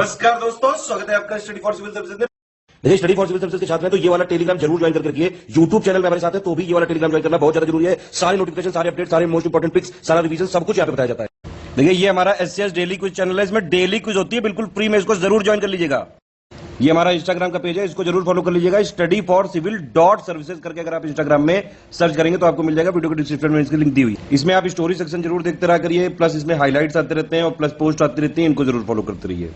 नमस्कार दोस्तों, स्वागत है आपका स्टडी फॉर सिविल सर्विसेज में। देखिए, स्टडी फॉर सिविल सर्विसेज के छात्र हैं तो ये वाला टेलीग्राम जरूर ज्वाइन करके रखिए। यूट्यूब चैनल में हमारे साथ है तो भी ये वाला टेलीग्राम ज्वाइन करना बहुत ज्यादा जरूरी है। सारे नोटिफिकेशन, सारे अपडेट, सारे मोस्ट इंपोर्टेंट पिक्स, सारा रिवीजन सब कुछ यहाँ पे बताया जाता है। देखिए, ये हमारा एससीएस डेली क्विज चैनल है, इसमें डेली क्विज होती है, बिल्कुल फ्री में, इसको जरूर ज्वाइन कर लीजिएगा। ये हमारा इंस्टाग्राम का पेज है, इसको जरूर फॉलो कर लीजिएगा। Study for civil dot services करके अगर आप इंस्टाग्राम में सर्च करेंगे तो आपको मिल जाएगा। वीडियो के डिस्क्रिप्शन में इसकी लिंक दी हुई। इसमें आप स्टोरी सेक्शन जरूर देखते रहा करिए, प्लस इसमें हाईलाइट्स आते रहते हैं और प्लस पोस्ट आती रहती है, इनको जरूर फॉलो करते रहिए।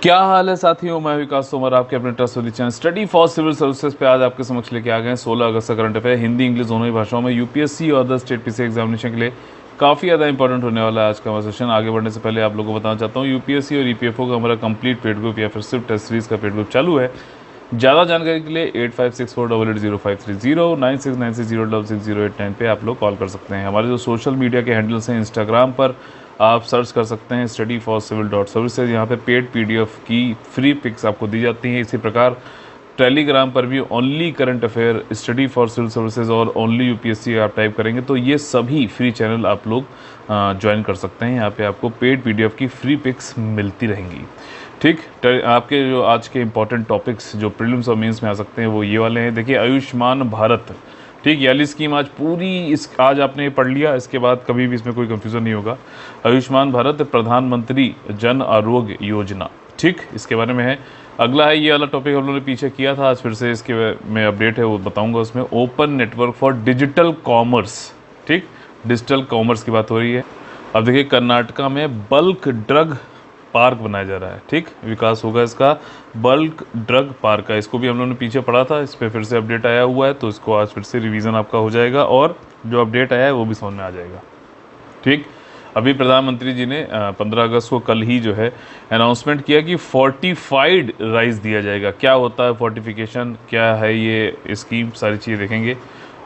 क्या हाल है साथियों, मैं विकास तोमर आपके अपने ट्रस्ट वाली channel study for civil services पे आज आपके समक्ष लेके आ गए हैं 16 अगस्त का करंट अफेयर हिंदी इंग्लिश दोनों ही भाषाओं में यूपीएससी और अदर स्टेट पीसी एग्जामिनेशन के लिए काफ़ी ज़्यादा इंपॉर्टेंट होने वाला है आज का सेशन। आगे बढ़ने से पहले आप लोगों को बताना चाहता हूँ यूपीएससी और ईपीएफओ का हमारा कंप्लीट पेड ग्रुप या फिर सिर्फ टेस्ट सीरीज का पेड ग्रुप चालू है। ज़्यादा जानकारी के लिए 8564880530 9696066089 पे आप लोग कॉल कर सकते हैं। हमारे जो सोशल मीडिया के हैंडल्स हैं, इंस्टाग्राम पर आप सर्च कर सकते हैं study for civil dot services, यहाँ पे पेड पीडीएफ की फ्री पिक्स आपको दी जाती हैं। इसी प्रकार टेलीग्राम पर भी only current affair, study for civil services और ओनली यूपीएससी आप टाइप करेंगे तो ये सभी फ्री चैनल आप लोग ज्वाइन कर सकते हैं। यहाँ पे आपको पेड पीडीएफ की फ्री पिक्स मिलती रहेंगी। ठीक, आपके जो आज के इंपॉर्टेंट टॉपिक्स जो प्रीलिम्स और मेंस में आ सकते हैं वो ये वाले हैं। देखिए, आयुष्मान भारत, ठीक, ये वाली स्कीम आज पूरी आज आपने पढ़ लिया, इसके बाद कभी भी इसमें कोई कंफ्यूजन नहीं होगा। आयुष्मान भारत प्रधानमंत्री जन आरोग्य योजना, ठीक, इसके बारे में है। अगला है ये वाला टॉपिक हम लोगों ने पीछे किया था, आज फिर से इसके में अपडेट है वो बताऊंगा। उसमें open network for digital commerce, ठीक, डिजिटल कॉमर्स की बात हो रही है। अब देखिए, कर्नाटका में बल्क ड्रग पार्क बनाया जा रहा है, ठीक, विकास होगा इसका बल्क ड्रग पार्क का। इसको भी हम लोगों ने पीछे पढ़ा था, इस पर फिर से अपडेट आया हुआ है तो इसको आज फिर से रिवीजन आपका हो जाएगा और जो अपडेट आया है वो भी समझ में आ जाएगा। ठीक, अभी प्रधानमंत्री जी ने 15 अगस्त को कल ही जो है अनाउंसमेंट किया कि फोर्टिफाइड राइस दिया जाएगा। क्या होता है फोर्टिफिकेशन, क्या है ये स्कीम, सारी चीज़ें देखेंगे।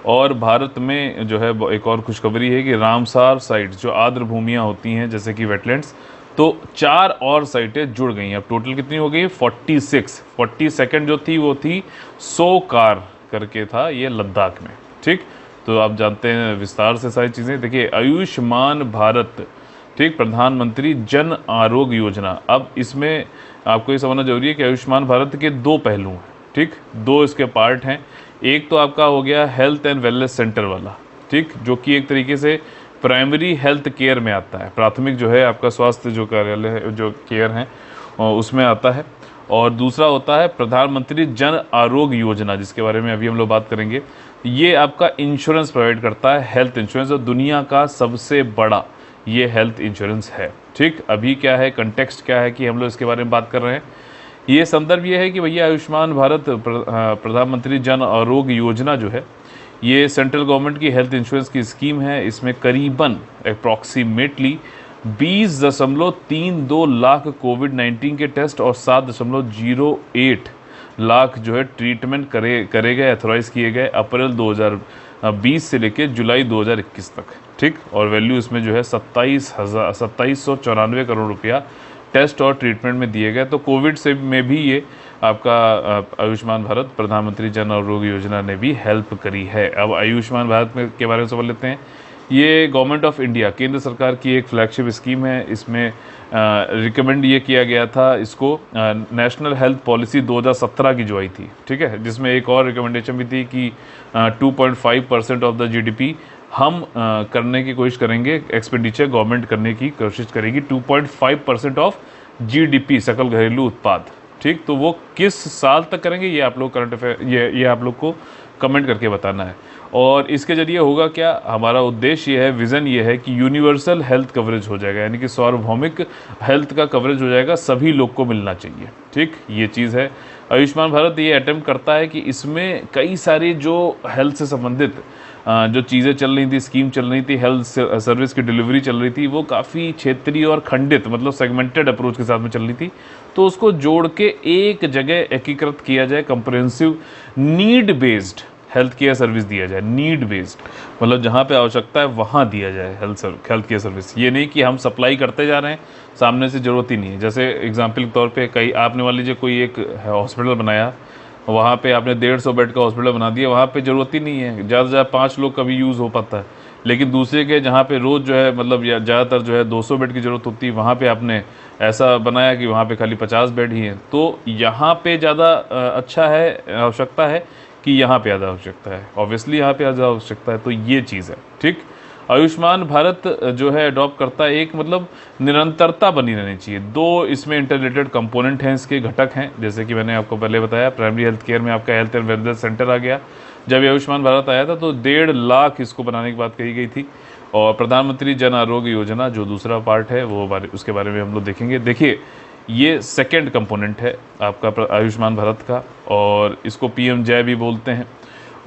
और भारत में जो है एक और खुशखबरी है कि रामसार साइट जो आर्द्र भूमियाँ होती हैं जैसे कि वेटलैंड्स, तो 4 और साइटें जुड़ गई हैं। अब टोटल कितनी हो गई? 46। 42nd जो थी वो थी सोकार करके था ये लद्दाख में। ठीक, तो आप जानते हैं विस्तार से सारी चीज़ें। देखिए, आयुष्मान भारत, ठीक, प्रधानमंत्री जन आरोग्य योजना। अब इसमें आपको ये समझना जरूरी है कि आयुष्मान भारत के 2 पहलू हैं, ठीक, 2 इसके पार्ट हैं। एक तो आपका हो गया हेल्थ एंड वेलनेस सेंटर वाला, ठीक, जो कि एक तरीके से प्राइमरी हेल्थ केयर में आता है। प्राथमिक जो है आपका स्वास्थ्य जो कार्यालय है, जो केयर हैं उसमें आता है। और दूसरा होता है प्रधानमंत्री जन आरोग्य योजना, जिसके बारे में अभी हम लोग बात करेंगे। ये आपका इंश्योरेंस प्रोवाइड करता है, हेल्थ इंश्योरेंस, और दुनिया का सबसे बड़ा ये हेल्थ इंश्योरेंस है। ठीक, अभी क्या है, कंटेक्स्ट क्या है कि हम लोग इसके बारे में बात कर रहे हैं। ये संदर्भ ये है कि भैया आयुष्मान भारत प्रधानमंत्री जन आरोग्य योजना जो है ये सेंट्रल गवर्नमेंट की हेल्थ इंश्योरेंस की स्कीम है। इसमें करीबन अप्रॉक्सीमेटली 20.32 लाख कोविड-19 के टेस्ट और 7.08 लाख जो है ट्रीटमेंट करे गए, एथोराइज किए गए अप्रैल 2020 से लेकर जुलाई 2021 तक। ठीक, और वैल्यू इसमें जो है 2794 करोड़ रुपया टेस्ट और ट्रीटमेंट में दिए गए। तो कोविड से में भी ये आपका आयुष्मान भारत प्रधानमंत्री जन आरोग्य योजना ने भी हेल्प करी है। अब आयुष्मान भारत में के बारे में समझ लेते हैं। ये गवर्नमेंट ऑफ इंडिया, केंद्र सरकार की एक फ्लैगशिप स्कीम है। इसमें रिकमेंड ये किया गया था इसको नेशनल हेल्थ पॉलिसी 2017 की जो आई थी, ठीक है, जिसमें एक और रिकमेंडेशन भी थी कि 2.5% ऑफ द जीडीपी हम करने की कोशिश करेंगे, एक्सपेंडिचर गवर्नमेंट करने की कोशिश करेगी 2.5% ऑफ जीडीपी, सकल घरेलू उत्पाद। ठीक, तो वो किस साल तक करेंगे ये आप लोग करंट अफेयर ये आप लोग को कमेंट करके बताना है। और इसके जरिए होगा क्या, हमारा उद्देश्य ये है, विज़न ये है कि यूनिवर्सल हेल्थ कवरेज हो जाएगा, यानी कि सार्वभौमिक हेल्थ का कवरेज हो जाएगा, सभी लोग को मिलना चाहिए। ठीक, ये चीज़ है। आयुष्मान भारत ये अटेम्प्ट करता है कि इसमें कई सारी जो हेल्थ से संबंधित जो चीज़ें चल रही थी, स्कीम चल रही थी, हेल्थ सर्विस की डिलीवरी चल रही थी, वो काफ़ी क्षेत्रीय और खंडित, मतलब सेगमेंटेड अप्रोच के साथ में चल रही थी। तो उसको जोड़ के एक जगह एकीकृत किया जाए, comprehensive need based health care service दिया जाए। नीड बेस्ड मतलब जहाँ पे आवश्यकता है वहाँ दिया जाए हेल्थ केयर सर्विस। ये नहीं कि हम सप्लाई करते जा रहे हैं, सामने से ज़रूरत ही नहीं है। जैसे एग्जाम्पल के तौर पे कई आपने मान लीजिए कोई एक हॉस्पिटल बनाया, वहाँ पे आपने 150 बेड का हॉस्पिटल बना दिया, वहाँ पे ज़रूरत ही नहीं है, ज़्यादा से ज़्यादा 5 लोग का भी यूज़ हो पाता है। लेकिन दूसरे के जहाँ पे रोज़ जो है मतलब या ज़्यादातर जो है 200 बेड की ज़रूरत होती है, वहाँ पे आपने ऐसा बनाया कि वहाँ पे खाली 50 बेड ही हैं। तो यहाँ पे ज़्यादा अच्छा है, आवश्यकता है कि यहाँ पे ज़्यादा आवश्यकता है, ऑब्वियसली यहाँ पे ज़्यादा आवश्यकता है। तो ये चीज़ है, ठीक। आयुष्मान भारत जो है अडॉप्ट करता है, एक मतलब निरंतरता बनी रहनी चाहिए। दो इसमें इंटररिलेटेड कंपोनेंट हैं, इसके घटक हैं, जैसे कि मैंने आपको पहले बताया, प्राइमरी हेल्थ केयर में आपका हेल्थ एंड वेलनेस सेंटर आ गया। जब ये आयुष्मान भारत आया था तो 1.5 लाख इसको बनाने की बात कही गई थी। और प्रधानमंत्री जन आरोग्य योजना जो दूसरा पार्ट है वो उसके बारे में हम लोग देखेंगे। देखिए, ये सेकेंड कंपोनेंट है आपका आयुष्मान भारत का, और इसको पीएम जय भी बोलते हैं।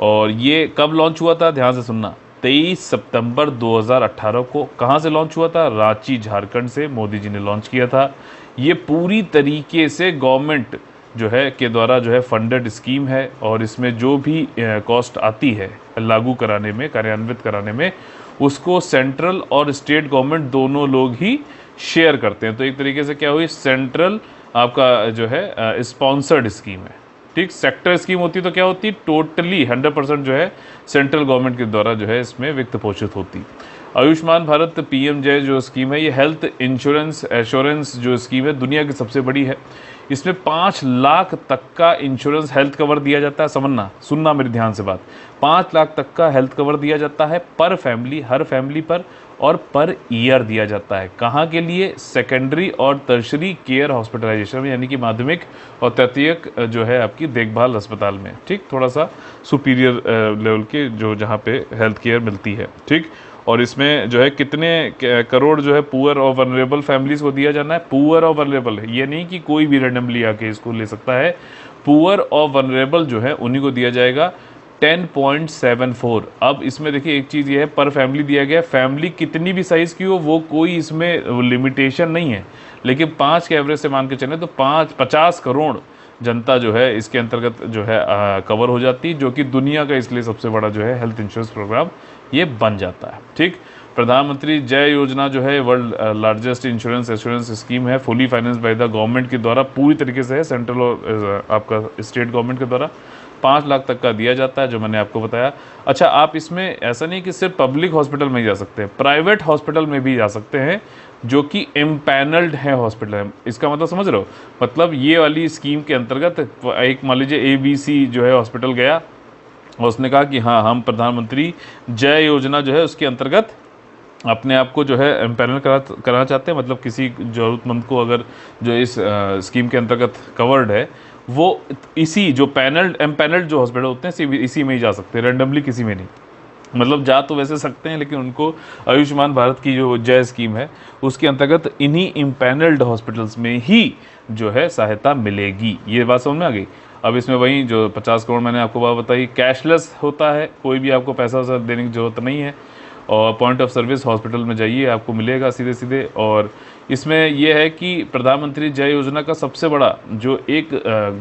और ये कब लॉन्च हुआ था, ध्यान से सुनना, 23 सितंबर 2018 को। कहाँ से लॉन्च हुआ था, रांची झारखंड से मोदी जी ने लॉन्च किया था। ये पूरी तरीके से गवर्नमेंट जो है के द्वारा जो है फंडेड स्कीम है, और इसमें जो भी कॉस्ट आती है लागू कराने में, कार्यान्वित कराने में, उसको सेंट्रल और स्टेट गवर्नमेंट दोनों लोग ही शेयर करते हैं। तो एक तरीके से क्या हुई, सेंट्रल आपका जो है स्पॉन्सर्ड स्कीम है, ठीक। सेक्टर स्कीम होती तो क्या होती, टोटली 100% जो है सेंट्रल गवर्नमेंट के द्वारा जो है इसमें वित्त पोषित होती। आयुष्मान भारत पीएम जय जो स्कीम है, ये हेल्थ इंश्योरेंस एश्योरेंस जो स्कीम है दुनिया की सबसे बड़ी है। इसमें 5 लाख तक का इंश्योरेंस हेल्थ कवर दिया जाता है। समझना, सुनना मेरे ध्यान से बात, 5 लाख तक का हेल्थ कवर दिया जाता है पर फैमिली, हर फैमिली पर, और पर ईयर दिया जाता है। कहाँ के लिए, सेकेंडरी और टर्शरी केयर हॉस्पिटलाइजेशन में, यानी कि माध्यमिक और तृतीयक जो है आपकी देखभाल अस्पताल में, ठीक। थोड़ा सा सुपीरियर लेवल के जो जहाँ पे हेल्थ केयर मिलती है, ठीक। और इसमें जो है कितने करोड़ जो है पुअर और वनरेबल फैमिलीज को दिया जाना है। पुअर और वनरेबल है, ये नहीं कि कोई भी रैंडमली आके इसको ले सकता है। पुअर और वनरेबल जो है उन्हीं को दिया जाएगा 10.74। अब इसमें देखिए एक चीज़ ये है, पर फैमिली दिया गया, फैमिली कितनी भी साइज़ की हो वो कोई इसमें लिमिटेशन नहीं है, लेकिन 5 के एवरेज से मान के चलें तो 50 करोड़ जनता जो है इसके अंतर्गत जो है कवर हो जाती है, जो कि दुनिया का इसलिए सबसे बड़ा जो है हेल्थ इंश्योरेंस प्रोग्राम ये बन जाता है, ठीक। प्रधानमंत्री जय योजना जो है world largest insurance assurance scheme है, fully finance by the government के द्वारा, पूरी तरीके से है, सेंट्रल और आपका स्टेट गवर्नमेंट के द्वारा। 5 लाख तक का दिया जाता है, जो मैंने आपको बताया। अच्छा, आप इसमें ऐसा नहीं कि सिर्फ पब्लिक हॉस्पिटल में ही जा सकते हैं, प्राइवेट हॉस्पिटल में भी जा सकते हैं, जो कि एम्पैनल्ड है हॉस्पिटल। इसका मतलब समझ रहे हो, मतलब ये वाली स्कीम के अंतर्गत एक मान लीजिए ABC जो है हॉस्पिटल गया और उसने कहा कि हाँ, हम प्रधानमंत्री जय योजना जो है उसके अंतर्गत अपने आप को जो है एम्पैनल कराना चाहते हैं, मतलब किसी ज़रूरतमंद को अगर जो इस स्कीम के अंतर्गत कवर्ड है, वो इसी जो एम्पैनल्ड जो हॉस्पिटल होते हैं इसी में ही जा सकते हैं, रेंडमली किसी में नहीं। मतलब जा तो वैसे सकते हैं, लेकिन उनको आयुष्मान भारत की जो जय स्कीम है उसके अंतर्गत इन्हीं इम्पैनल्ड हॉस्पिटल्स में ही जो है सहायता मिलेगी। ये बात समझ में आ गई। अब इसमें वही जो 50 करोड़ मैंने आपको बात बताई, कैशलेस होता है, कोई भी आपको पैसा वैसा देने की ज़रूरत नहीं है, और पॉइंट ऑफ सर्विस हॉस्पिटल में जाइए आपको मिलेगा सीधे सीधे। और इसमें यह है कि प्रधानमंत्री जय योजना का सबसे बड़ा जो एक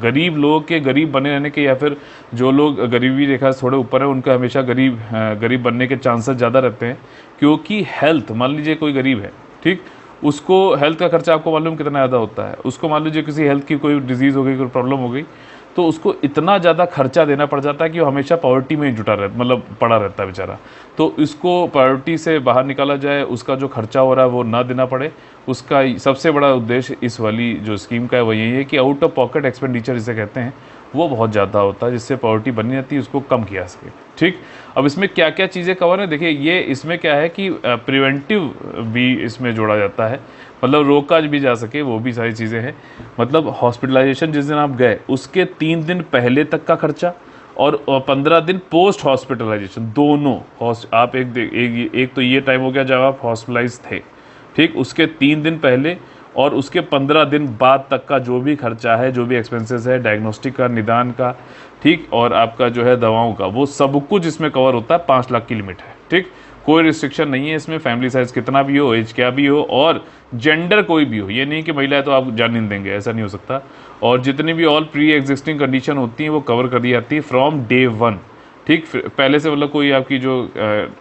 गरीब लोगों के गरीब बने रहने के, या फिर जो लोग गरीबी रेखा से थोड़े ऊपर है, उनका हमेशा गरीब बनने के चांसेस ज़्यादा रहते हैं, क्योंकि हेल्थ, मान लीजिए कोई गरीब है, ठीक, उसको हेल्थ का खर्चा आपको मालूम कितना ज़्यादा होता है। उसको मान लीजिए किसी हेल्थ की कोई डिजीज़ हो गई, कोई प्रॉब्लम हो गई, तो उसको इतना ज़्यादा खर्चा देना पड़ जाता है कि वो हमेशा पॉवर्टी में ही जुटा रहता, मतलब पड़ा रहता है बेचारा। तो इसको पॉवर्टी से बाहर निकाला जाए, उसका जो खर्चा हो रहा है वो ना देना पड़े। उसका सबसे बड़ा उद्देश्य इस वाली जो स्कीम का है वो यही है कि आउट ऑफ पॉकेट एक्सपेंडिचर जिसे कहते हैं वो बहुत ज़्यादा होता है, जिससे पॉवर्टी बनी रहती है, उसको कम किया सके, ठीक। अब इसमें क्या क्या चीज़ें कवर है, देखिए ये इसमें क्या है कि प्रिवेंटिव भी इसमें जोड़ा जाता है, मतलब रोका भी जा सके, वो भी सारी चीज़ें हैं। मतलब हॉस्पिटलाइजेशन जिस दिन आप गए उसके 3 दिन पहले तक का खर्चा, और 15 दिन पोस्ट हॉस्पिटलाइजेशन, दोनों आप एक तो ये टाइम हो गया जब आप हॉस्पिटलाइज थे, ठीक, उसके 3 दिन पहले और उसके 15 दिन बाद तक का जो भी खर्चा है, जो भी एक्सपेंसेस है, डायग्नोस्टिक का, निदान का, ठीक, और आपका जो है दवाओं का, वो सब कुछ इसमें कवर होता है। 5 लाख की लिमिट है, ठीक। कोई रिस्ट्रिक्शन नहीं है इसमें, फैमिली साइज कितना भी हो, एज क्या भी हो, और जेंडर कोई भी हो, ये नहीं कि महिला है तो आप जान नहीं देंगे, ऐसा नहीं हो सकता। और जितनी भी ऑल प्री एग्जिस्टिंग कंडीशन होती हैं वो कवर कर दी जाती है फ्रॉम डे 1, ठीक। पहले से मतलब कोई आपकी जो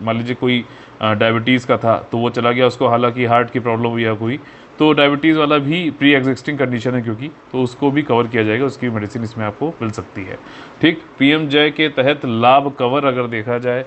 मान लीजिए कोई डायबिटीज़ का था तो वो चला गया, उसको हालांकि हार्ट की प्रॉब्लम हुई या कोई, तो डायबिटीज़ वाला भी प्री एग्जिस्टिंग कंडीशन है क्योंकि, तो उसको भी कवर किया जाएगा, उसकी मेडिसिन इसमें आपको मिल सकती है, ठीक। पीएम जय के तहत लाभ कवर अगर देखा जाए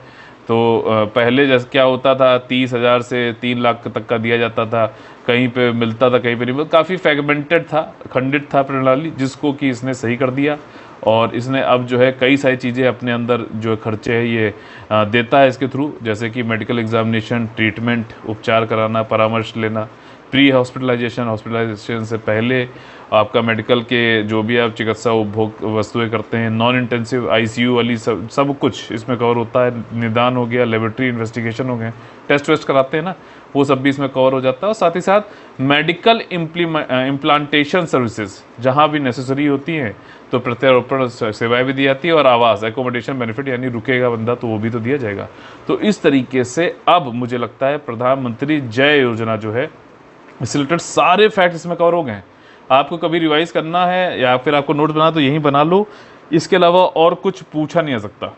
तो पहले जैसे क्या होता था 30,000 से 3 लाख तक का दिया जाता था, कहीं पे मिलता था कहीं पे नहीं, काफ़ी फ्रेगमेंटेड था, खंडित था प्रणाली, जिसको कि इसने सही कर दिया। और इसने अब जो है कई सारी चीज़ें अपने अंदर जो खर्चे है ये देता है इसके थ्रू, जैसे कि मेडिकल एग्जामिनेशन, ट्रीटमेंट, उपचार कराना, परामर्श लेना, प्री हॉस्पिटलाइजेशन से पहले आपका मेडिकल के जो भी आप चिकित्सा उपभोग वस्तुएं करते हैं, नॉन इंटेंसिव आईसीयू वाली सब कुछ इसमें कवर होता है। निदान हो गया, लेबोरेटरी इन्वेस्टिगेशन हो गए, टेस्ट वेस्ट कराते हैं ना, वो सब भी इसमें कवर हो जाता है। और साथ ही साथ मेडिकल इम्प्लांटेशन सर्विसेज जहाँ भी नेसेसरी होती हैं तो प्रत्यारोपण सेवाएं भी दी जाती है, और आवास एकोमोडेशन बेनिफिट यानी रुकेगा बंदा तो वो भी तो दिया जाएगा। तो इस तरीके से अब मुझे लगता है प्रधानमंत्री जय योजना जो है इससे रिलेटेड सारे फैक्ट इसमें कवर हो गए हैं। आपको कभी रिवाइज करना है या फिर आपको नोट बना तो यहीं बना लो, इसके अलावा और कुछ पूछा नहीं आ सकता।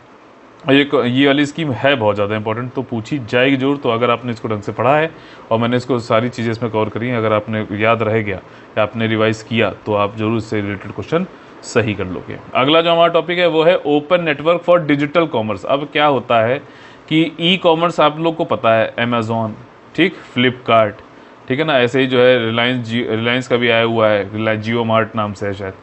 ये वाली स्कीम है बहुत ज़्यादा इंपॉर्टेंट, तो पूछी जाएगी जरूर। तो अगर आपने इसको ढंग से पढ़ा है और मैंने इसको सारी चीज़ें इसमें कवर करी हैं, अगर आपने याद रह गया या आपने रिवाइज किया तो आप जरूर इससे रिलेटेड क्वेश्चन सही कर लोगे। अगला जो हमारा टॉपिक है वो है open network for digital commerce. अब क्या होता है कि ई कॉमर्स आप लोग को पता है, अमेजोन, ठीक, फ्लिपकार्ट, ठीक है ना, ऐसे ही जो है रिलायंस का भी आया हुआ है, जियो मार्ट नाम से है शायद।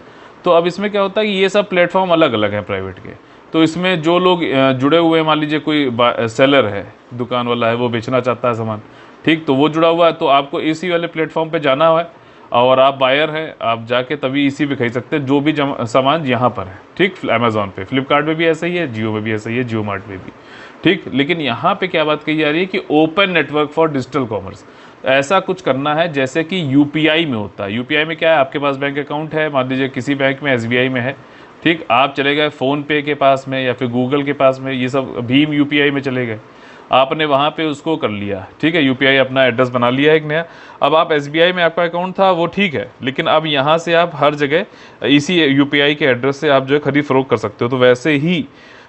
तो अब इसमें क्या होता है कि ये सब प्लेटफॉर्म अलग अलग हैं प्राइवेट के। तो इसमें जो लोग जुड़े हुए हैं, मान लीजिए कोई सेलर है, दुकान वाला है, वो बेचना चाहता है सामान, ठीक, तो वो जुड़ा हुआ है, तो आपको इसी वाले प्लेटफॉर्म पे जाना है और आप बायर हैं, आप जाके तभी इसी पे खरीद सकते हैं जो भी सामान यहाँ पर है, ठीक। अमेजोन पे, फ्लिपकार्ट पे भी ऐसा ही है, जियो पे भी ऐसा ही है, जियो मार्ट पे भी, ठीक। लेकिन यहाँ पे क्या बात कही जा रही है कि open network for digital commerce, ऐसा कुछ करना है जैसे कि यूपीआई में होता है। यूपीआई में क्या है, आपके पास बैंक अकाउंट है, मान लीजिए किसी बैंक में, एसबीआई में है, ठीक, आप चले गए फ़ोन पे के पास में या फिर गूगल के पास में, ये सब भीम यूपीआई में चले गए, आपने वहाँ पे उसको कर लिया, ठीक है, यूपीआई अपना एड्रेस बना लिया एक नया। अब आप एसबीआई में आपका अकाउंट था वो ठीक है, लेकिन अब यहाँ से आप हर जगह इसी यूपीआई के एड्रेस से आप जो है खरीद फरोख्त कर सकते हो। तो वैसे ही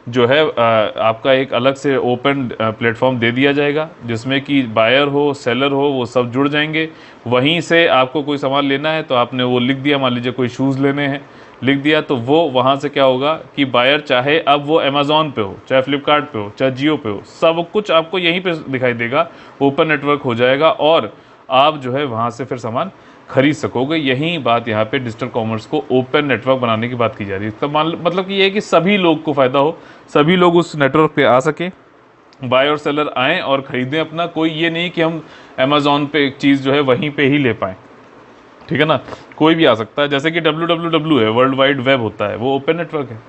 जो है आपका एक अलग से ओपन प्लेटफॉर्म दे दिया जाएगा, जिसमें कि बायर हो, सेलर हो, वो सब जुड़ जाएंगे। वहीं से आपको कोई सामान लेना है तो आपने वो लिख दिया, मान लीजिए कोई शूज़ लेने हैं, लिख दिया, तो वो वहाँ से क्या होगा कि बायर चाहे अब वो अमेजोन पे हो, चाहे फ्लिपकार्ट पे हो, चाहे जियो पे हो, सब कुछ आपको यहीं पे दिखाई देगा, ओपन नेटवर्क हो जाएगा और आप जो है वहाँ से फिर सामान खरीद सकोगे। यही बात यहाँ पे डिजिटल कॉमर्स को ओपन नेटवर्क बनाने की बात की जा रही है। इसका मतलब कि ये है कि सभी लोग को फ़ायदा हो, सभी लोग उस नेटवर्क पे आ सकें, बाय और सेलर आएँ और ख़रीदें अपना। कोई ये नहीं कि हम अमेजोन पे एक चीज़ जो है वहीं पे ही ले पाएँ, ठीक है ना, कोई भी आ सकता है। जैसे कि www है, वर्ल्ड वाइड वेब होता है, वो ओपन नेटवर्क है,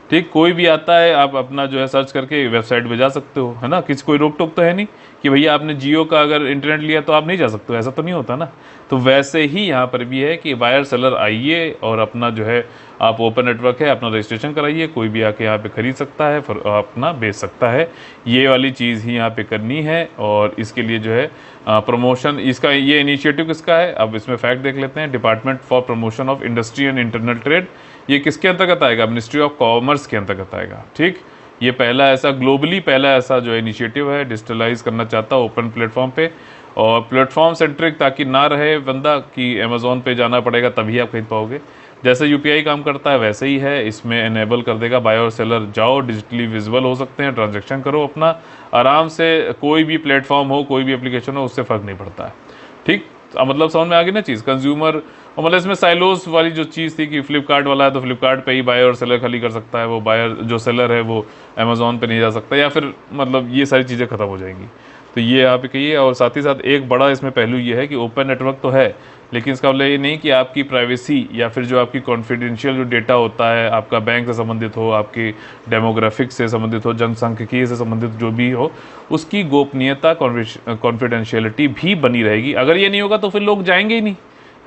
ठीक, कोई भी आता है, आप अपना जो है सर्च करके वेबसाइट पे जा सकते हो, है ना, किसी कोई रोक टोक तो है नहीं कि भैया आपने जियो का अगर इंटरनेट लिया तो आप नहीं जा सकते हो, ऐसा तो नहीं होता ना। तो वैसे ही यहाँ पर भी है कि बायर सेलर आइए और अपना जो है आप ओपन नेटवर्क है, अपना रजिस्ट्रेशन कराइए, कोई भी आके यहाँ पे खरीद सकता है, फिर अपना बेच सकता है। ये वाली चीज़ ही यहाँ पे करनी है और इसके लिए जो है प्रमोशन, इसका ये इनिशिएटिव किसका है, अब इसमें फैक्ट देख लेते हैं। Department for promotion of industry and internal trade, ये किसके अंतर्गत आएगा, मिनिस्ट्री ऑफ कॉमर्स के अंतर्गत आएगा, ठीक। ये पहला ऐसा ग्लोबली पहला ऐसा जो इनिशिएटिव है, डिजिटलाइज करना चाहता है ओपन प्लेटफॉर्म पे, और प्लेटफॉर्म सेंट्रिक, ताकि ना रहे बंदा कि अमेजोन पे जाना पड़ेगा तभी आप खरीद पाओगे। जैसे यूपीआई काम करता है वैसे ही है, इसमें एनेबल कर देगा, बायर और सेलर जाओ, डिजिटली विजिबल हो सकते हैं, ट्रांजैक्शन करो अपना आराम से, कोई भी प्लेटफॉर्म हो, कोई भी एप्लीकेशन हो, उससे फ़र्क नहीं पड़ता है, ठीक। मतलब समझ में आ गई ना चीज़, कंज्यूमर, और मतलब इसमें साइलोस वाली जो चीज़ थी कि फ्लिपकार्ट वाला है तो फ्लिपकार्ट पे ही बायर और सेलर खाली कर सकता है, वो बायर जो सेलर है वो अमेजोन पे नहीं जा सकता, या फिर मतलब ये सारी चीज़ें ख़त्म हो जाएंगी। तो ये आप कहिए। और साथ ही साथ एक बड़ा इसमें पहलू ये है कि ओपन नेटवर्क तो है, लेकिन इसका मतलब ये नहीं कि आपकी प्राइवेसी या फिर जो आपकी कॉन्फिडेंशियल जो डेटा होता है, आपका बैंक से संबंधित हो, आपकी डेमोग्राफिक्स से संबंधित हो, जनसांख्यिकी से संबंधित जो भी हो, उसकी गोपनीयता, कॉन्फिडेंशियलिटी भी बनी रहेगी। अगर ये नहीं होगा तो फिर लोग जाएंगे ही नहीं,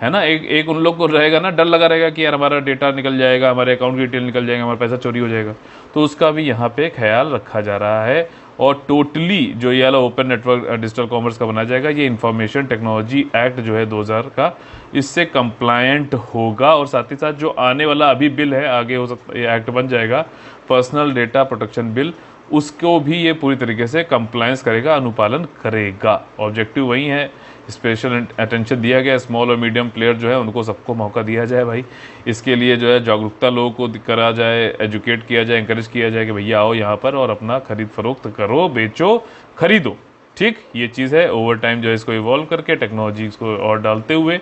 है ना। एक उन लोग को रहेगा ना, डर लगा रहेगा कि यार हमारा डेटा निकल जाएगा, हमारे अकाउंट की डिटेल निकल जाएगा, हमारा पैसा चोरी हो जाएगा। तो उसका भी यहाँ पे ख्याल रखा जा रहा है। और टोटली जो ये वाला ओपन नेटवर्क डिजिटल कॉमर्स का बना जाएगा, ये इंफॉर्मेशन टेक्नोलॉजी एक्ट जो है 2000 का, इससे कंप्लायंट होगा। और साथ ही साथ जो आने वाला अभी बिल है, आगे हो सकता है एक्ट बन जाएगा, पर्सनल डेटा प्रोटेक्शन बिल, उसको भी ये पूरी तरीके से कंप्लायंस करेगा, अनुपालन करेगा। ऑब्जेक्टिव वही है स्पेशल अटेंशन दिया गया। स्मॉल और मीडियम प्लेयर जो है उनको सबको मौका दिया जाए भाई। इसके लिए जो है जागरूकता लोगों को करा जाए, एजुकेट किया जाए, इंकरेज किया जाए कि भैया आओ यहाँ पर और अपना खरीद फरोख्त करो, बेचो, खरीदो। ठीक, ये चीज़ है। ओवर टाइम जो है इसको इवॉल्व करके टेक्नोलॉजी को और डालते हुए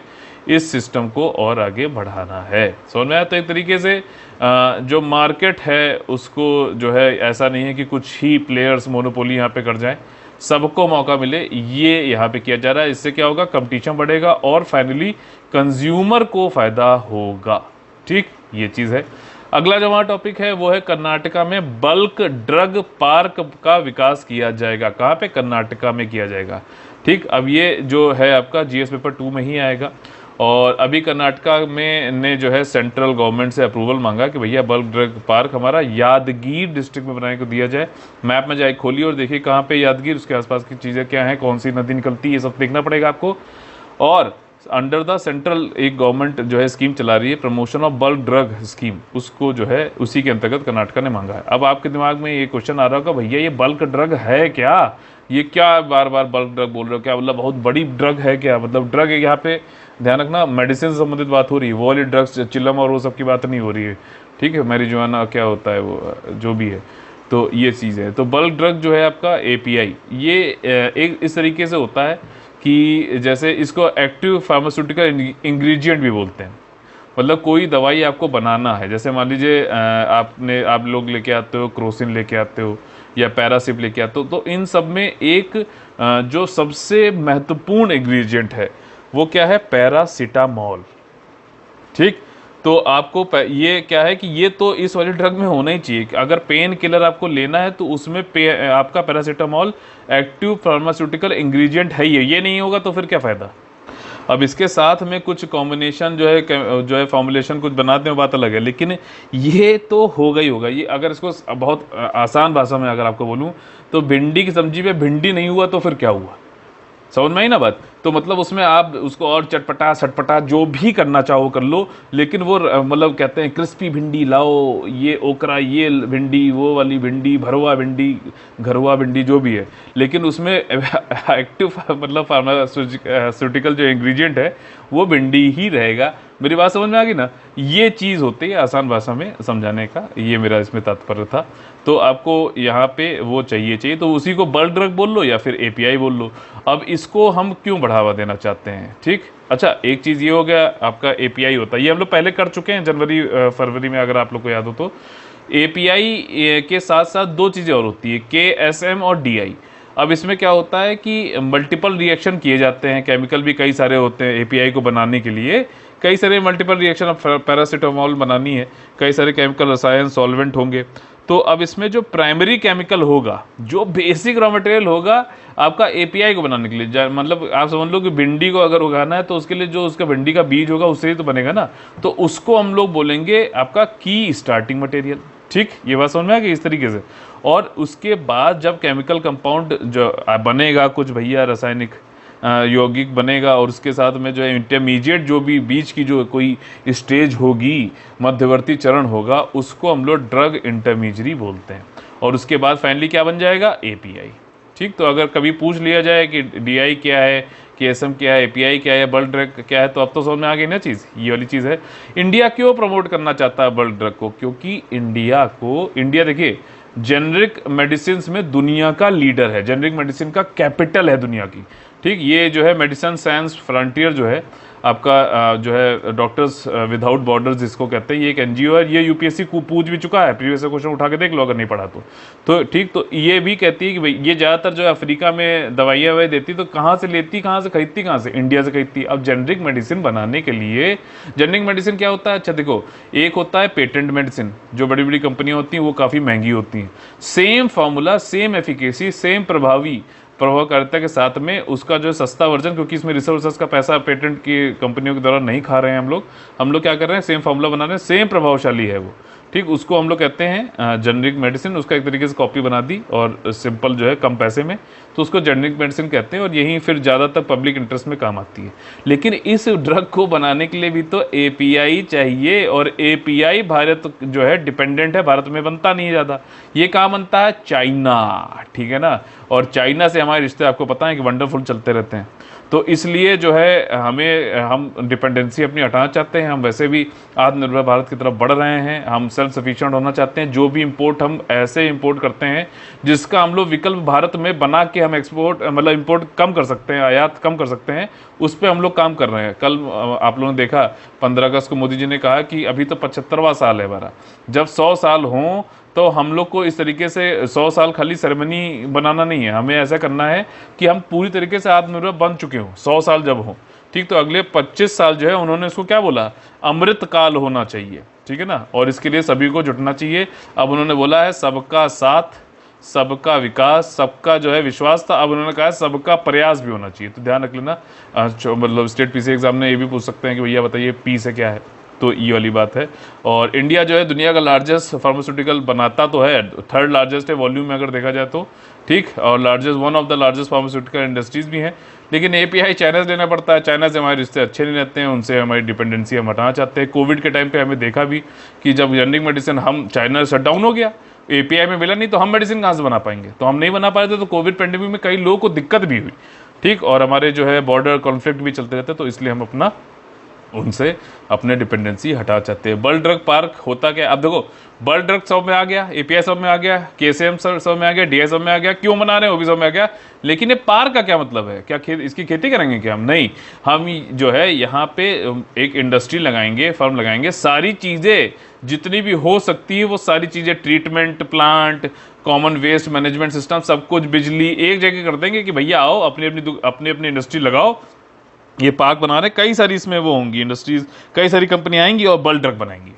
इस सिस्टम को और आगे बढ़ाना है। समझ में आया? तो एक तरीके से जो मार्केट है उसको जो है ऐसा नहीं है कि कुछ ही प्लेयर्स मोनोपोली यहाँ पे कर जाएं, सबको मौका मिले, ये यहाँ पे किया जा रहा है। इससे क्या होगा? कंपटीशन बढ़ेगा और फाइनली कंज्यूमर को फ़ायदा होगा। ठीक, ये चीज़ है। अगला जो हमारा टॉपिक है वो है कर्नाटका में बल्क ड्रग पार्क का विकास किया जाएगा। कहाँ पे? कर्नाटका में किया जाएगा। ठीक, अब ये जो है आपका जीएस पेपर 2 में ही आएगा। और अभी कर्नाटका में ने जो है सेंट्रल गवर्नमेंट से अप्रूवल मांगा कि भैया बल्क ड्रग पार्क हमारा यादगीर डिस्ट्रिक्ट में बनाने को दिया जाए। मैप में जाए खोलिए और देखिए कहाँ पे यादगीर, उसके आसपास की चीज़ें क्या हैं, कौन सी नदी निकलती है, ये सब देखना पड़ेगा आपको। और अंडर द सेंट्रल एक गवर्नमेंट जो है स्कीम चला रही है, promotion of bulk drug scheme, उसको जो है उसी के अंतर्गत कर्नाटका ने मांगा है। अब आपके दिमाग में ये क्वेश्चन आ रहा होगा, भैया ये बल्क ड्रग है क्या? ये क्या बार बार बल्क ड्रग बोल रहे हो? क्या मतलब बहुत बड़ी ड्रग है क्या? मतलब ड्रग यहाँ पे ध्यान रखना मेडिसिन से संबंधित बात हो रही है, वो वाली ड्रग्स चिलम और वो सब की बात नहीं हो रही है। ठीक है, मैरिजुआना क्या होता है वो जो भी है, तो ये चीज़ है। तो बल्क ड्रग जो है आपका एपीआई, ये एक इस तरीके से होता है कि जैसे इसको एक्टिव फार्मास्यूटिकल इंग्रेडिएंट भी बोलते हैं। मतलब कोई दवाई आपको बनाना है, जैसे मान लीजिए आप लोग लेके आते हो क्रोसिन लेके आते हो या पैरासिप लेके आते हो, तो इन सब में एक जो सबसे महत्वपूर्ण इंग्रेडिएंट है वो क्या है? पैरासीटामोल। ठीक, तो आपको ये क्या है कि ये तो इस वाली ड्रग में होना ही चाहिए। अगर पेन किलर आपको लेना है तो उसमें आपका पैरासीटामोल एक्टिव फार्मास्यूटिकल इंग्रेडिएंट है ये नहीं होगा तो फिर क्या फ़ायदा? अब इसके साथ में कुछ कॉम्बिनेशन जो है फॉर्मुलेशन कुछ बनाते हैं, बात अलग है, लेकिन ये तो होगा ही होगा। ये अगर इसको बहुत आसान भाषा में अगर आपको बोलूँ तो भिंडी की सब्जी पे भिंडी नहीं हुआ तो फिर क्या हुआ? समझ में आई ना बात? तो मतलब उसमें आप उसको और चटपटा सटपटा जो भी करना चाहो कर लो, लेकिन वो मतलब कहते हैं क्रिस्पी भिंडी लाओ, ये ओकरा, ये भिंडी, वो वाली भिंडी, भरवा भिंडी, घरवा भिंडी, जो भी है, लेकिन उसमें एक्टिव मतलब फार्मास्यूटिकल जो इंग्रेडिएंट है वो भिंडी ही रहेगा। मेरी बात समझ में आ गई ना? ये चीज़ होती है आसान भाषा में समझाने का, ये मेरा इसमें तात्पर्य था। तो आपको यहाँ पे वो चाहिए तो उसी को बल्क ड्रग बोल लो या फिर एपीआई बोल लो। अब इसको हम क्यों बढ़ावा देना चाहते हैं? ठीक, अच्छा, एक चीज़ ये हो गया आपका एपीआई होता है, ये हम लोग पहले कर चुके हैं जनवरी फरवरी में, अगर आप लोग को याद हो तो। एपीआई के साथ साथ दो चीज़ें और होती है, केएसएम और डीआई। अब इसमें क्या होता है कि मल्टीपल रिएक्शन किए जाते हैं, केमिकल भी कई सारे होते हैं एपीआई को बनाने के लिए, कई सारे मल्टीपल रिएक्शन। अब पैरासीटामोल बनानी है, कई सारे केमिकल रसायन सॉल्वेंट होंगे। तो अब इसमें जो प्राइमरी केमिकल होगा, जो बेसिक रॉ मटेरियल होगा आपका एपीआई को बनाने के लिए, मतलब आप समझ लो कि भिंडी को अगर उगाना है तो उसके लिए जो उसका भिंडी का बीज होगा उससे ही तो बनेगा ना, तो उसको हम लोग बोलेंगे आपका की स्टार्टिंग मटेरियल। ठीक, ये बात समझ में आ गई इस तरीके से। और उसके बाद जब केमिकल कंपाउंड जो बनेगा कुछ भैया रासायनिक यौगिक बनेगा, और उसके साथ में जो है इंटरमीडिएट जो भी बीच की जो कोई स्टेज होगी, मध्यवर्ती चरण होगा, उसको हम लोग ड्रग इंटरमीडिएट बोलते हैं। और उसके बाद फाइनली क्या बन जाएगा? एपीआई। ठीक, तो अगर कभी पूछ लिया जाए कि डीआई क्या है, केएसएम क्या है, एपीआई क्या है, बल्क ड्रग क्या है, तो अब तो समझ में आ गई ना चीज़, ये वाली चीज़ है। इंडिया क्यों प्रमोट करना चाहता है बल्क ड्रग को? क्योंकि इंडिया देखिए जेनरिक मेडिसिन में दुनिया का लीडर है, जेनरिक मेडिसिन का कैपिटल है दुनिया की। ठीक, ये जो है मेडिसिन साइंस फ्रंटियर जो है आपका जो है डॉक्टर्स विदाउट बॉर्डर्स जिसको कहते हैं, ये एक एनजीओ है। ये यूपीएससी को पूछ भी चुका है, प्रीवियस क्वेश्चन उठा के देख लो अगर नहीं पढ़ा तो ठीक, तो ये भी कहती है कि भाई ये ज़्यादातर जो है अफ्रीका में दवाइयाँ ववाई देती, तो कहाँ से लेती, कहाँ से खरीदती, कहाँ से? इंडिया से खरीदती। अब जेनरिक मेडिसिन बनाने के लिए, जेनरिक मेडिसिन क्या होता है? अच्छा देखो, एक होता है पेटेंट मेडिसिन, जो बड़ी बड़ी कंपनियाँ होती हैं वो काफ़ी महंगी होती हैं, same formula, same efficacy, same प्रभावकारिता के साथ में उसका जो सस्ता वर्जन, क्योंकि इसमें रिसर्च का पैसा पेटेंट की कंपनियों के द्वारा नहीं खा रहे हैं हम लोग क्या कर रहे हैं? सेम फार्मूला बना रहे हैं, सेम प्रभावशाली है वो। ठीक, उसको हम लोग कहते हैं जेनरिक मेडिसिन। उसका एक तरीके से कॉपी बना दी और सिंपल जो है कम पैसे में, तो उसको जेनरिक मेडिसिन कहते हैं, और यही फिर ज़्यादातर पब्लिक इंटरेस्ट में काम आती है। लेकिन इस ड्रग को बनाने के लिए भी तो एपीआई चाहिए, और एपीआई भारत जो है डिपेंडेंट है, भारत में बनता नहीं है ज़्यादा। ये कहाँ बनता है? चाइना। ठीक है ना, और चाइना से हमारे रिश्ते आपको पता है कि वंडरफुल चलते रहते हैं। तो इसलिए जो है हम डिपेंडेंसी अपनी हटाना चाहते हैं। हम वैसे भी आत्मनिर्भर भारत की तरफ बढ़ रहे हैं, हम सेल्फ सफिशिएंट होना चाहते हैं। जो भी इंपोर्ट हम ऐसे इंपोर्ट करते हैं जिसका हम लोग विकल्प भारत में बना के हम एक्सपोर्ट मतलब इंपोर्ट कम कर सकते हैं, आयात कम कर सकते हैं, उस पर हम लोग काम कर रहे हैं। कल आप लोगों ने देखा 15 अगस्त को मोदी जी ने कहा कि अभी तो 75वां साल है हमारा, जब 100 साल हों तो हम लोग को इस तरीके से 100 साल खाली सेरेमनी बनाना नहीं है, हमें ऐसा करना है कि हम पूरी तरीके से आत्मनिर्भर बन चुके हों 100 साल जब हों। ठीक, तो अगले 25 साल जो है उन्होंने इसको क्या बोला, अमृत काल होना चाहिए। ठीक है ना, और इसके लिए सभी को जुटना चाहिए। अब उन्होंने बोला है सबका साथ, सबका विकास, सबका जो है विश्वास था, अब उन्होंने कहा है सबका प्रयास भी होना चाहिए। तो ध्यान रख लेना, मतलब स्टेट पीसी एग्जाम में ये भी पूछ सकते हैं कि भैया बताइए पी से क्या है, तो ये वाली बात है। और इंडिया जो है दुनिया का लार्जेस्ट फार्मास्यूटिकल बनाता तो है, 3rd लार्जेस्ट है वॉल्यूम में अगर देखा जाए तो, ठीक, और largest one of the largest pharmaceutical industries भी हैं। लेकिन एपीआई चाइना से लेना पड़ता है, चाइना से हमारे रिश्ते अच्छे नहीं रहते हैं, उनसे हमारी डिपेंडेंसी हम हटाना चाहते हैं। कोविड के टाइम पे हमें देखा भी कि जब जेनरिक मेडिसिन हम चाइना शट डाउन हो गया, एपीआई में मिला नहीं, तो हम मेडिसिन कहाँ से बना पाएंगे, तो हम नहीं बना पाए थे, तो कोविड पेंडेमिक में कई लोगों को दिक्कत भी हुई। ठीक, और हमारे जो है बॉर्डर कॉन्फ्लिक्ट भी चलते रहते हैं, तो इसलिए हम अपना उनसे अपने डिपेंडेंसी हटा चाहते हैं। बल्क ड्रग पार्क होता क्या, अब देखो बल्क ड्रग सब में आ गया, एपीआई सब में आ गया, केसीएम सब में आ गया, डीआई सब में आ गया, क्यों बना रहे हैं वो भी सब में आ गया। लेकिन ये पार्क का क्या मतलब है, क्या इसकी खेती करेंगे क्या हम, नहीं, हम जो है यहाँ पे एक इंडस्ट्री लगाएंगे, फर्म लगाएंगे, सारी चीज़ें जितनी भी हो सकती है वो सारी चीज़ें, treatment plant, common waste management system, सब कुछ, बिजली एक जगह कर देंगे कि भैया आओ अपनी अपनी इंडस्ट्री लगाओ, ये पार्क बना रहे, कई सारी इसमें वो होंगी इंडस्ट्रीज, कई सारी कंपनी आएंगी और बल्क ड्रग बनाएंगी।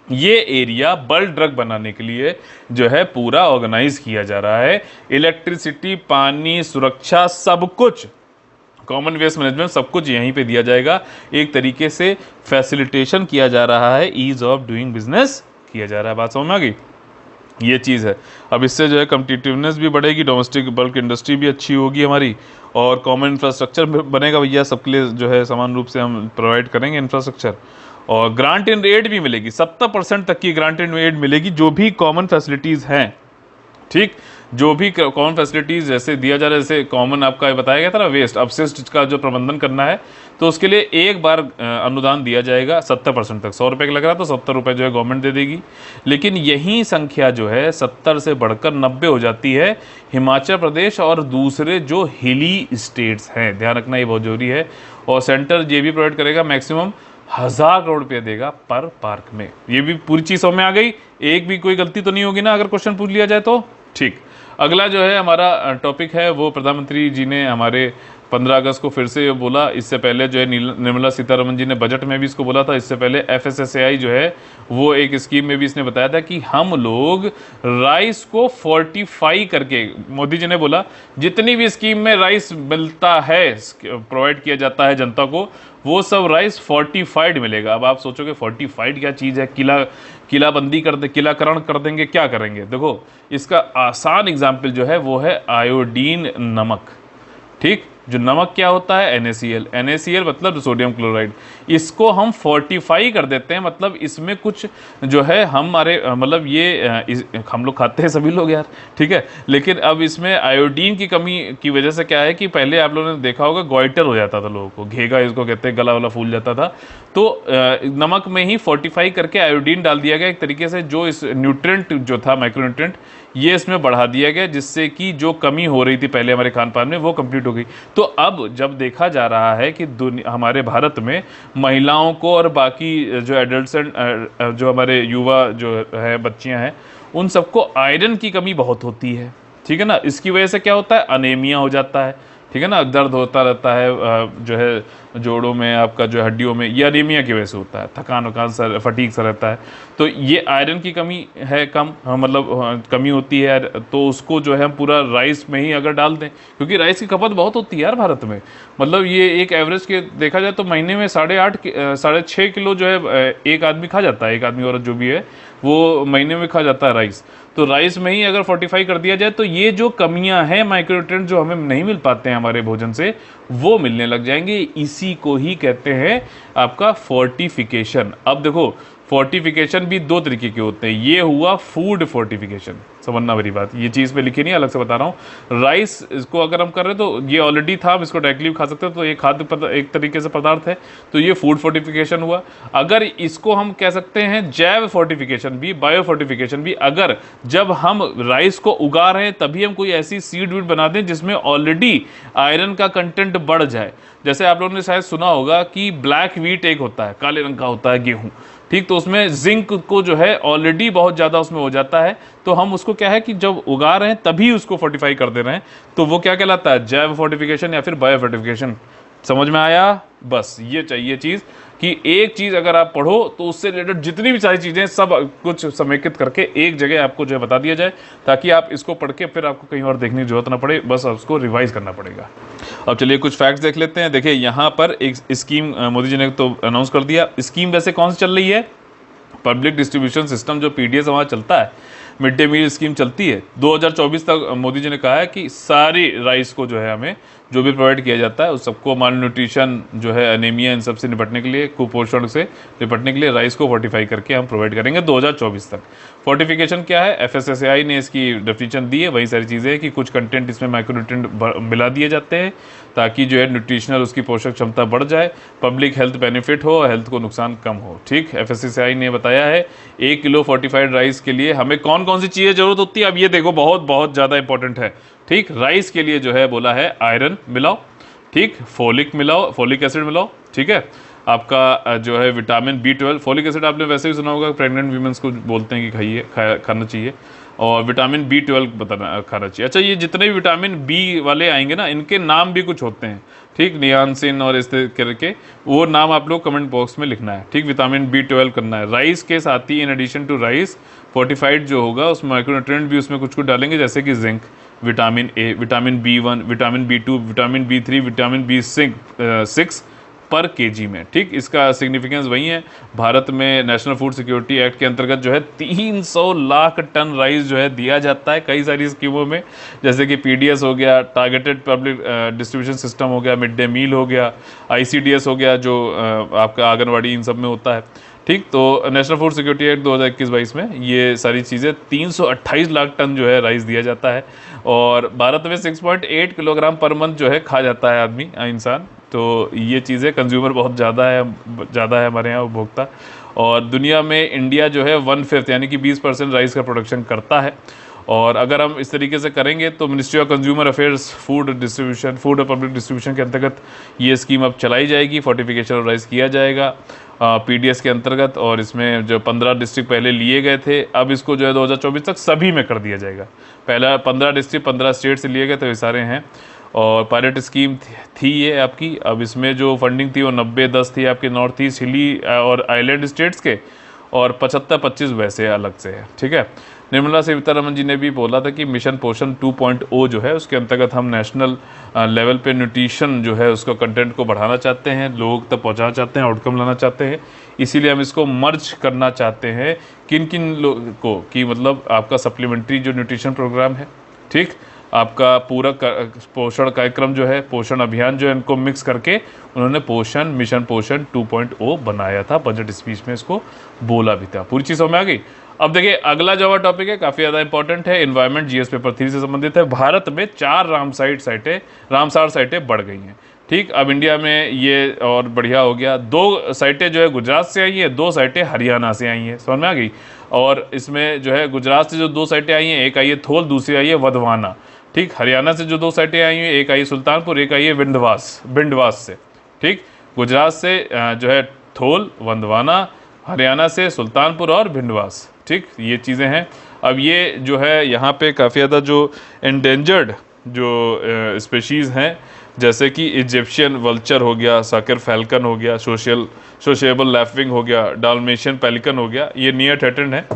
ये एरिया बल्क ड्रग बनाने के लिए जो है पूरा ऑर्गेनाइज किया जा रहा है। इलेक्ट्रिसिटी, पानी, सुरक्षा, सब कुछ, कॉमन वेस्ट मैनेजमेंट, सब कुछ यहीं पे दिया जाएगा। एक तरीके से फैसिलिटेशन किया जा रहा है, ईज ऑफ डूइंग बिजनेस किया जा रहा है। बात समझ में आ गई, ये चीज़ है। अब इससे जो है कम्पिटिटिवनेस भी बढ़ेगी, डोमेस्टिक बल्क इंडस्ट्री भी अच्छी होगी हमारी, और कॉमन इंफ्रास्ट्रक्चर बनेगा भैया, सबके लिए जो है समान रूप से हम प्रोवाइड करेंगे इंफ्रास्ट्रक्चर, और ग्रांट इन एड भी मिलेगी, 70% तक की ग्रांट इन एड मिलेगी, जो भी कॉमन फैसिलिटीज़ हैं। ठीक, जो भी कॉमन फैसिलिटीज़ जैसे दिया जा रहा है, जैसे कॉमन आपका बताया गया था ना, वेस्ट अपशिष्ट का जो प्रबंधन करना है, तो उसके लिए एक बार अनुदान दिया जाएगा 70% तक। 100 रुपये का लग रहा तो 70 रुपये जो है गवर्नमेंट दे देगी। लेकिन यही संख्या जो है 70 से बढ़कर 90 हो जाती है हिमाचल प्रदेश और दूसरे जो हिली स्टेट्स हैं, ध्यान रखना ये बहुत जरूरी है। और सेंटर ये भी प्रोवाइड करेगा, मैक्सिमम 1000 करोड़ रुपये देगा पर पार्क में। ये भी पूरी चीज़ समझ में आ गई, एक भी कोई गलती तो नहीं होगी ना अगर क्वेश्चन पूछ लिया जाए तो। ठीक, अगला जो है हमारा टॉपिक है वो प्रधानमंत्री जी ने हमारे 15 अगस्त को फिर से बोला, इससे पहले जो है निर्मला सीतारमण जी ने बजट में भी इसको बोला था, इससे पहले FSSAI जो है वो एक स्कीम में भी इसने बताया था कि हम लोग राइस को फोर्टिफाई करके, मोदी जी ने बोला जितनी भी स्कीम में राइस मिलता है, प्रोवाइड किया जाता है जनता को, वो सब राइस फोर्टिफाइड मिलेगा। अब आप सोचोगे फोर्टिफाइड क्या चीज़ है, किलाबंदी कर दे, किलाकरण कर देंगे, क्या करेंगे। देखो इसका आसान एग्जाम्पल जो है वो है आयोडीन नमक। ठीक, जो नमक क्या होता है, NaCl मतलब सोडियम क्लोराइड, इसको हम फोर्टिफाई कर देते हैं, मतलब इसमें कुछ जो है हमारे मतलब ये हम लोग खाते हैं सभी लोग यार, ठीक है, लेकिन अब इसमें आयोडीन की कमी की वजह से क्या है कि पहले आप लोगों ने देखा होगा गोइटर हो जाता था लोगों को, घेगा इसको कहते हैं, गला वाला फूल जाता था, तो नमक में ही फोर्टिफाई करके आयोडीन डाल दिया गया एक तरीके से, जो इस न्यूट्रेंट जो था माइक्रोन्यूट्रेंट ये इसमें बढ़ा दिया गया, जिससे कि जो कमी हो रही थी पहले हमारे खान पान में वो कंप्लीट हो गई। तो अब जब देखा जा रहा है कि हमारे भारत में महिलाओं को और बाकी जो एडल्ट्स एंड जो हमारे युवा जो है बच्चियां हैं, उन सबको आयरन की कमी बहुत होती है। ठीक है ना, इसकी वजह से क्या होता है, अनेमिया हो जाता है, ठीक है ना, दर्द होता रहता है जो है जोड़ों में, आपका जो हड्डियों में, ये अनीमिया की वजह से होता है, थकान वकान सर फटीक सा रहता है। तो ये आयरन की कमी है कम, मतलब कमी होती है, तो उसको जो है हम पूरा राइस में ही अगर डाल दें, क्योंकि राइस की खपत बहुत होती है यार भारत में, मतलब ये एक एवरेज के देखा जाए तो महीने में 6.5 किलो जो है एक आदमी खा जाता है, एक आदमी औरत जो भी है वो महीने में खा जाता है राइस। तो राइस में ही अगर फोर्टिफाई कर दिया जाए तो ये जो कमियां हैं माइक्रोन्यूट्रिएंट जो हमें नहीं मिल पाते हैं हमारे भोजन से, वो मिलने लग जाएंगे। इसी को ही कहते हैं आपका फोर्टिफिकेशन। अब देखो फोर्टिफिकेशन भी दो तरीके के होते हैं। ये हुआ फूड फोर्टिफिकेशन, समझना मेरी बात, ये चीज़ पे लिखी नहीं, अलग से बता रहा हूँ। राइस इसको अगर हम कर रहे हैं तो ये ऑलरेडी था, हम इसको डायरेक्टली भी खा सकते हैं, तो ये खाद्य एक तरीके से पदार्थ है, तो ये फूड फोर्टिफिकेशन हुआ। अगर इसको हम कह सकते हैं जैव फोर्टिफिकेशन भी, बायो फोर्टिफिकेशन भी, अगर जब हम राइस को उगा रहे हैं तभी हम कोई ऐसी सीड वीड बना दें जिसमें ऑलरेडी आयरन का कंटेंट बढ़ जाए। जैसे आप लोगों ने शायद सुना होगा कि ब्लैक व्हीट एक होता है, काले रंग का होता है गेहूं, ठीक, तो उसमें जिंक को जो है ऑलरेडी बहुत ज़्यादा उसमें हो जाता है, तो हम उसको क्या है कि जब उगा रहे हैं तभी उसको फोर्टिफाई कर दे रहे हैं, तो वो क्या कहलाता है, जैव फोर्टिफिकेशन या फिर बायो फोर्टिफिकेशन। समझ में आया? बस ये चाहिए चीज़ कि एक चीज़ अगर आप पढ़ो तो उससे रिलेटेड जितनी भी सारी चीज़ें सब कुछ समेकित करके एक जगह आपको जो है बता दिया जाए, ताकि आप इसको पढ़ के फिर आपको कहीं और देखने की जरूरत ना पड़े, बस उसको रिवाइज करना पड़ेगा। अब चलिए कुछ फैक्ट्स देख लेते हैं। देखिए यहाँ पर एक स्कीम मोदी जी ने तो अनाउंस कर दिया। स्कीम वैसे कौन सी चल रही है? पब्लिक डिस्ट्रीब्यूशन सिस्टम जो पीडीएस हमारा चलता है, मिड डे मील स्कीम चलती है। 2024 तक मोदी जी ने कहा है कि सारी राइस को जो है हमें जो भी प्रोवाइड किया जाता है उस सबको, माल न्यूट्रिशन जो है, एनीमिया, इन सब से निपटने के लिए, कुपोषण से निपटने के लिए राइस को फोर्टिफाई करके हम प्रोवाइड करेंगे 2024 तक। फोर्टिफिकेशन क्या है? एफएसएसएआई ने इसकी डेफिनेशन दी है, वही सारी चीज़ें हैं कि कुछ कंटेंट इसमें माइक्रोन्यूट्रिएंट मिला दिए जाते हैं ताकि जो है न्यूट्रिशनल उसकी पोषक क्षमता बढ़ जाए, पब्लिक हेल्थ बेनिफिट हो, हेल्थ को नुकसान कम हो। ठीक, एफएसएसएआई ने बताया है 1 किलो फोर्टिफाइड राइस के लिए हमें कौन कौन सी चीज़ें जरूरत होती है। अब ये देखो बहुत बहुत ज़्यादा इंपॉर्टेंट है। ठीक, राइस के लिए जो है बोला है आयरन मिलाओ, ठीक, फोलिक मिलाओ, फोलिक एसिड मिलाओ, ठीक है, आपका जो है विटामिन B12, फोलिक एसिड आपने वैसे भी सुना होगा, प्रेग्नेंट वीमेंस को बोलते हैं कि खाइए, खाना चाहिए, और विटामिन B12 बताना खाना चाहिए। अच्छा, ये जितने भी विटामिन बी वाले आएंगे ना, इनके नाम भी कुछ होते हैं, ठीक, नियासिन और इस करके, वो नाम आप लोग कमेंट बॉक्स में लिखना है। ठीक, विटामिन B12 करना है। राइस के साथ ही in addition to rice fortified जो होगा उसमें माइक्रोन्यूट्रिएंट भी उसमें कुछ कुछ डालेंगे, जैसे कि zinc, vitamin A, vitamin B1, vitamin B2, vitamin B3, vitamin B6 पर केजी में। ठीक, इसका सिग्निफिकेंस वही है। भारत में नेशनल फूड सिक्योरिटी एक्ट के अंतर्गत जो है 300 लाख टन राइस जो है दिया जाता है कई सारी स्कीमों में, जैसे कि पीडीएस हो गया, टारगेटेड पब्लिक डिस्ट्रीब्यूशन सिस्टम हो गया, मिड डे मील हो गया, आईसीडीएस हो गया जो आपका आंगनवाड़ी, इन सब में होता है। ठीक, तो नेशनल फूड सिक्योरिटी एक्ट 2021-22 में ये सारी चीज़ें 328 लाख टन जो है राइस दिया जाता है, और भारत में 6.8 किलोग्राम पर मंथ जो है खा जाता है आदमी, इंसान। तो ये चीज़ें, कंज्यूमर बहुत ज़्यादा है हमारे यहाँ उपभोक्ता, और दुनिया में इंडिया जो है 1/5 यानी कि 20% राइस का प्रोडक्शन करता है। और अगर हम इस तरीके से करेंगे तो ministry of consumer affairs, food और पब्लिक डिस्ट्रीब्यूशन के अंतर्गत ये स्कीम अब चलाई जाएगी, फोर्टिफिकेशन ऑफ राइस किया जाएगा पीडीएस के अंतर्गत, और इसमें जो 15 डिस्ट्रिक्ट पहले लिए गए थे, अब इसको जो है 2024 तक सभी में कर दिया जाएगा। पहला 15 डिस्ट्रिक्ट 15 स्टेट से लिए गए थे, ये सारे हैं, और पायलट स्कीम थी ये आपकी। अब इसमें जो फंडिंग थी वो 90-10 थी आपके नॉर्थ ईस्ट, हिली और आइलैंड स्टेट्स के, और 75-25 वैसे अलग से है। ठीक है, निर्मला सीतारमण जी ने भी बोला था कि मिशन पोषण 2.0 जो है उसके अंतर्गत हम नेशनल लेवल पे न्यूट्रिशन जो है उसको कंटेंट को बढ़ाना चाहते हैं, लोगों तक पहुंचाना चाहते हैं, आउटकम लाना चाहते हैं, इसीलिए हम इसको मर्ज करना चाहते हैं। किन किन लोगों को, कि मतलब आपका सप्लीमेंट्री जो न्यूट्रिशन प्रोग्राम है, ठीक, आपका पूरा पोषण कार्यक्रम जो है, पोषण अभियान जो है, इनको मिक्स करके उन्होंने पोषण, मिशन पोषण 2.0 बनाया था। बजट स्पीच में इसको बोला भी था। पूरी चीज़ समझ में आ गई। अब देखिए अगला जो हमारा टॉपिक है काफ़ी ज़्यादा इंपॉर्टेंट है, एनवायरमेंट जीएस पेपर 3 से संबंधित है। भारत में 4 रामसार साइटें बढ़ गई हैं। ठीक, अब इंडिया में ये और बढ़िया हो गया। 2 साइटें जो है गुजरात से आई हैं, 2 साइटें हरियाणा से आई हैं, समझ में आ गई। और इसमें जो है गुजरात से जो 2 साइटें आई हैं, एक आई है थोल, दूसरी आई है वधवाना। ठीक, हरियाणा से जो 2 साइटें आई हैं, एक आई सुल्तानपुर, एक आई है बिंडवास से। ठीक, गुजरात से जो है थोल, वंदवाना, हरियाणा से सुल्तानपुर और भिंडवास। ठीक, ये चीज़ें हैं। अब ये जो है यहाँ पे काफ़ी ज़्यादा जो एंडेंजर्ड जो स्पेशीज़ हैं, जैसे कि इजिप्शियन वल्चर हो गया, साकर फैल्कन हो गया, सोशिएबल लैफविंग हो गया, डाल्मेशियन पेलिकन हो गया, ये नियर थ्रेटेंड है।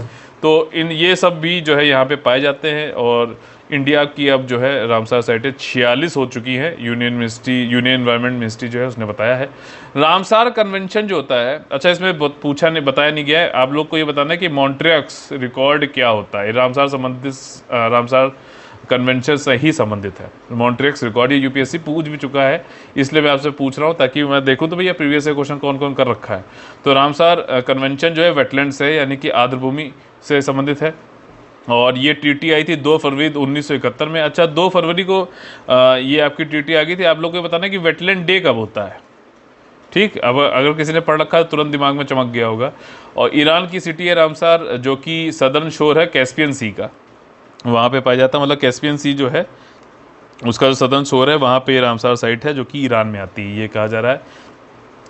तो ये सब भी जो है यहाँ पे पाए जाते हैं। और इंडिया की अब जो है रामसार साइटें 46 हो चुकी हैं, यूनियन एनवायरनमेंट मिनिस्ट्री जो है उसने बताया है। रामसार कन्वेंशन जो होता है, अच्छा इसमें बताया नहीं गया है, आप लोग को ये बताना है कि मॉन्ट्रियक्स रिकॉर्ड क्या होता है। रामसार कन्वेंशन से ही संबंधित है। मॉन्ट्रियक्स रिकॉर्ड ये यूपीएससी पूछ भी चुका है, इसलिए मैं आपसे पूछ रहा हूँ ताकि मैं देखूँ तो भैया प्रीवियस क्वेश्चन कौन कौन कर रखा है। तो रामसार कन्वेंशन जो है वेटलैंड से यानी कि आर्द्रभूमि से संबंधित है, और ये टीटी आई थी 2 फरवरी 1971 में। अच्छा, 2 फरवरी को ये आपकी टीटी आ गई थी। आप लोग को बताना कि वेटलैंड डे कब होता है, ठीक। अब अगर किसी ने पढ़ रखा है तुरंत दिमाग में चमक गया होगा। और ईरान की सिटी है रामसार, जो कि सदर्न शोर है कैस्पियन सी का, वहाँ पे पाया जाता है। मतलब कैस्पियन सी जो है उसका जो सदर्न शोर है वहाँ पे रामसार साइट है, जो कि ईरान में आती है, ये कहा जा रहा है।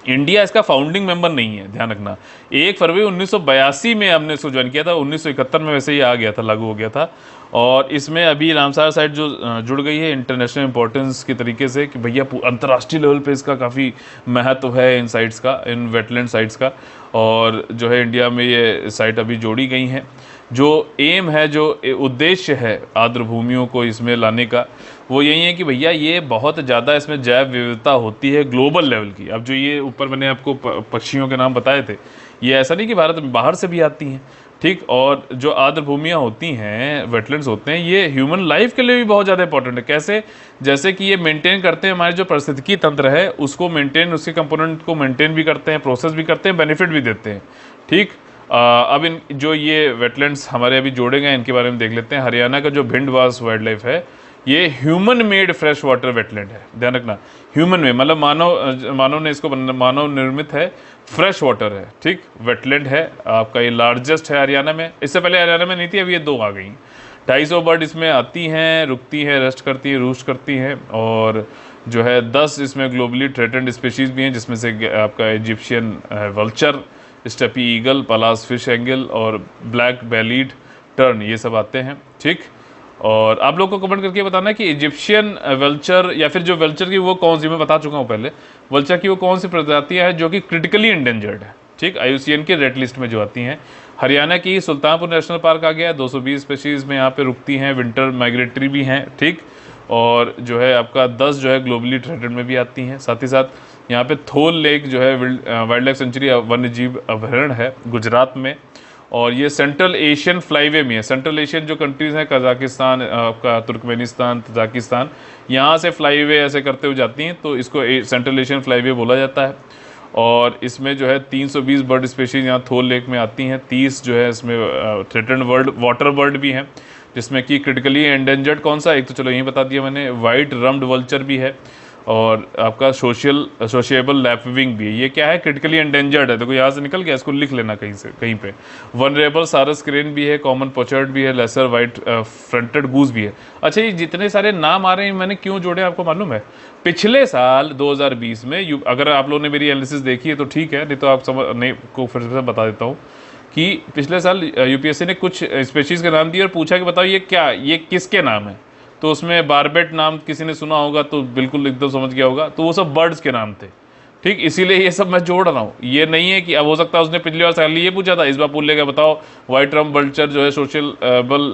इंडिया इसका फाउंडिंग मेंबर नहीं है, ध्यान रखना। 1 फरवरी 1982 में हमने इसको ज्वाइन किया था, 1971 में वैसे ही आ गया था, लागू हो गया था। और इसमें अभी रामसार साइट जो जुड़ गई है इंटरनेशनल इंपॉर्टेंस के तरीके से कि भैया अंतर्राष्ट्रीय लेवल पे इसका काफ़ी महत्व है इन साइट्स का, इन वेटलैंड साइट्स का। और जो है इंडिया में ये साइट अभी जोड़ी गई हैं। जो एम है, जो उद्देश्य है आर्द्रभूमियों को इसमें लाने का, वो यही है कि भैया ये बहुत ज़्यादा इसमें जैव विविधता होती है ग्लोबल लेवल की। अब जो ये ऊपर मैंने आपको पक्षियों के नाम बताए थे, ये ऐसा नहीं कि भारत में बाहर से भी आती हैं, ठीक। और जो आर्द्रभूमियाँ होती हैं, वेटलैंड्स होते हैं, ये ह्यूमन लाइफ के लिए भी बहुत ज़्यादा इंपॉर्टेंट है। कैसे? जैसे कि ये मेंटेन करते हैं हमारे जो पारिस्थितिकी तंत्र है उसको मेंटेन, उसके कंपोनेंट को मेंटेन भी करते हैं, प्रोसेस भी करते हैं, बेनिफिट भी देते हैं, ठीक। अब इन जो ये वेटलैंड्स हमारे अभी जोड़े गए इनके बारे में देख लेते हैं। हरियाणा का जो भिंडवास वाइल्ड लाइफ है, ये human made fresh water wetland है, ध्यान रखना। ह्यूमन में मतलब मानव ने इसको मानव निर्मित है, फ्रेश वाटर है, ठीक। वेटलैंड है आपका, ये लार्जेस्ट है हरियाणा में। इससे पहले हरियाणा में नहीं थी, अभी ये 2 आ गई। 250 बर्ड इसमें आती हैं, रुकती हैं, रेस्ट करती हैं, रूस्ट करती हैं। और जो है 10 इसमें ग्लोबली थ्रेटेंड स्पीशीज़ भी हैं, जिसमें से आपका इजिप्शियन वल्चर, स्टेपी ईगल, पलास फिश एंगल और ब्लैक बेलीड टर्न, ये सब आते हैं, ठीक। और आप लोग को कमेंट करके बताना कि इजिप्शियन वल्चर या फिर जो वल्चर की वो कौन सी, मैं बता चुका हूँ पहले, वल्चर की वो कौन सी प्रजातियाँ हैं जो कि क्रिटिकली इंडेंजर्ड है, ठीक, IUCN के रेड लिस्ट में जो आती हैं। हरियाणा की सुल्तानपुर नेशनल पार्क आ गया, 220 स्पीशीज़ में यहाँ पे रुकती हैं, विंटर माइग्रेटरी भी हैं, ठीक। और जो है आपका 10 जो है ग्लोबली थ्रेटेड में भी आती हैं। साथ ही साथ यहाँ पे थोल लेक जो है वाइल्ड लाइफ सेंचुरी वन्य जीव अभयारण्य है गुजरात में। और ये सेंट्रल एशियन फ्लाईवे में है। सेंट्रल एशियन जो कंट्रीज़ हैं, कजाकिस्तान, आपका तुर्कमेनिस्तान, तजाकिस्तान, यहाँ से फ्लाईवे ऐसे करते हुए जाती हैं, तो इसको सेंट्रल एशियन फ्लाईवे बोला जाता है। और इसमें जो है 320 बर्ड स्पीशीज़ यहाँ थोल लेक में आती हैं। 30 जो है इसमें थ्रेटेंड वाटर बर्ड भी हैं, जिसमें कि क्रिटिकली एंडेंजर्ड कौन सा, एक तो चलो यही बता दिया मैंने, वाइट रम्ड वल्चर भी है, और आपका सोशिएबल लैपविंग भी है। ये क्या है? क्रिटिकली एंडेंजर्ड है। देखो यहाँ से निकल गया, इसको लिख लेना कहीं से कहीं पे। वनरेबल सारस क्रेन भी है, कॉमन पोचर्ड भी है, लेसर वाइट फ्रंटेड गूज भी है। अच्छा, ये जितने सारे नाम आ रहे हैं मैंने क्यों जोड़े आपको मालूम है? पिछले साल 2020 में अगर आप लोगों ने मेरी एनालिसिस देखी है तो ठीक है, नहीं तो आप नहीं को फिर से बता देता हूँ कि पिछले साल यूपीएससी ने कुछ स्पीशीज़ के नाम दिए और पूछा कि बताओ ये क्या, ये किसके नाम है। तो उसमें बारबेट नाम किसी ने सुना होगा तो बिल्कुल एकदम समझ गया होगा, तो वो सब बर्ड्स के नाम थे, ठीक। इसीलिए ये सब मैं जोड़ रहा हूँ। ये नहीं है कि अब हो सकता है उसने पिछली बार साल ये पूछा था, इस बार पूछ लेगा बताओ वाइट रम वल्चर जो है सोशल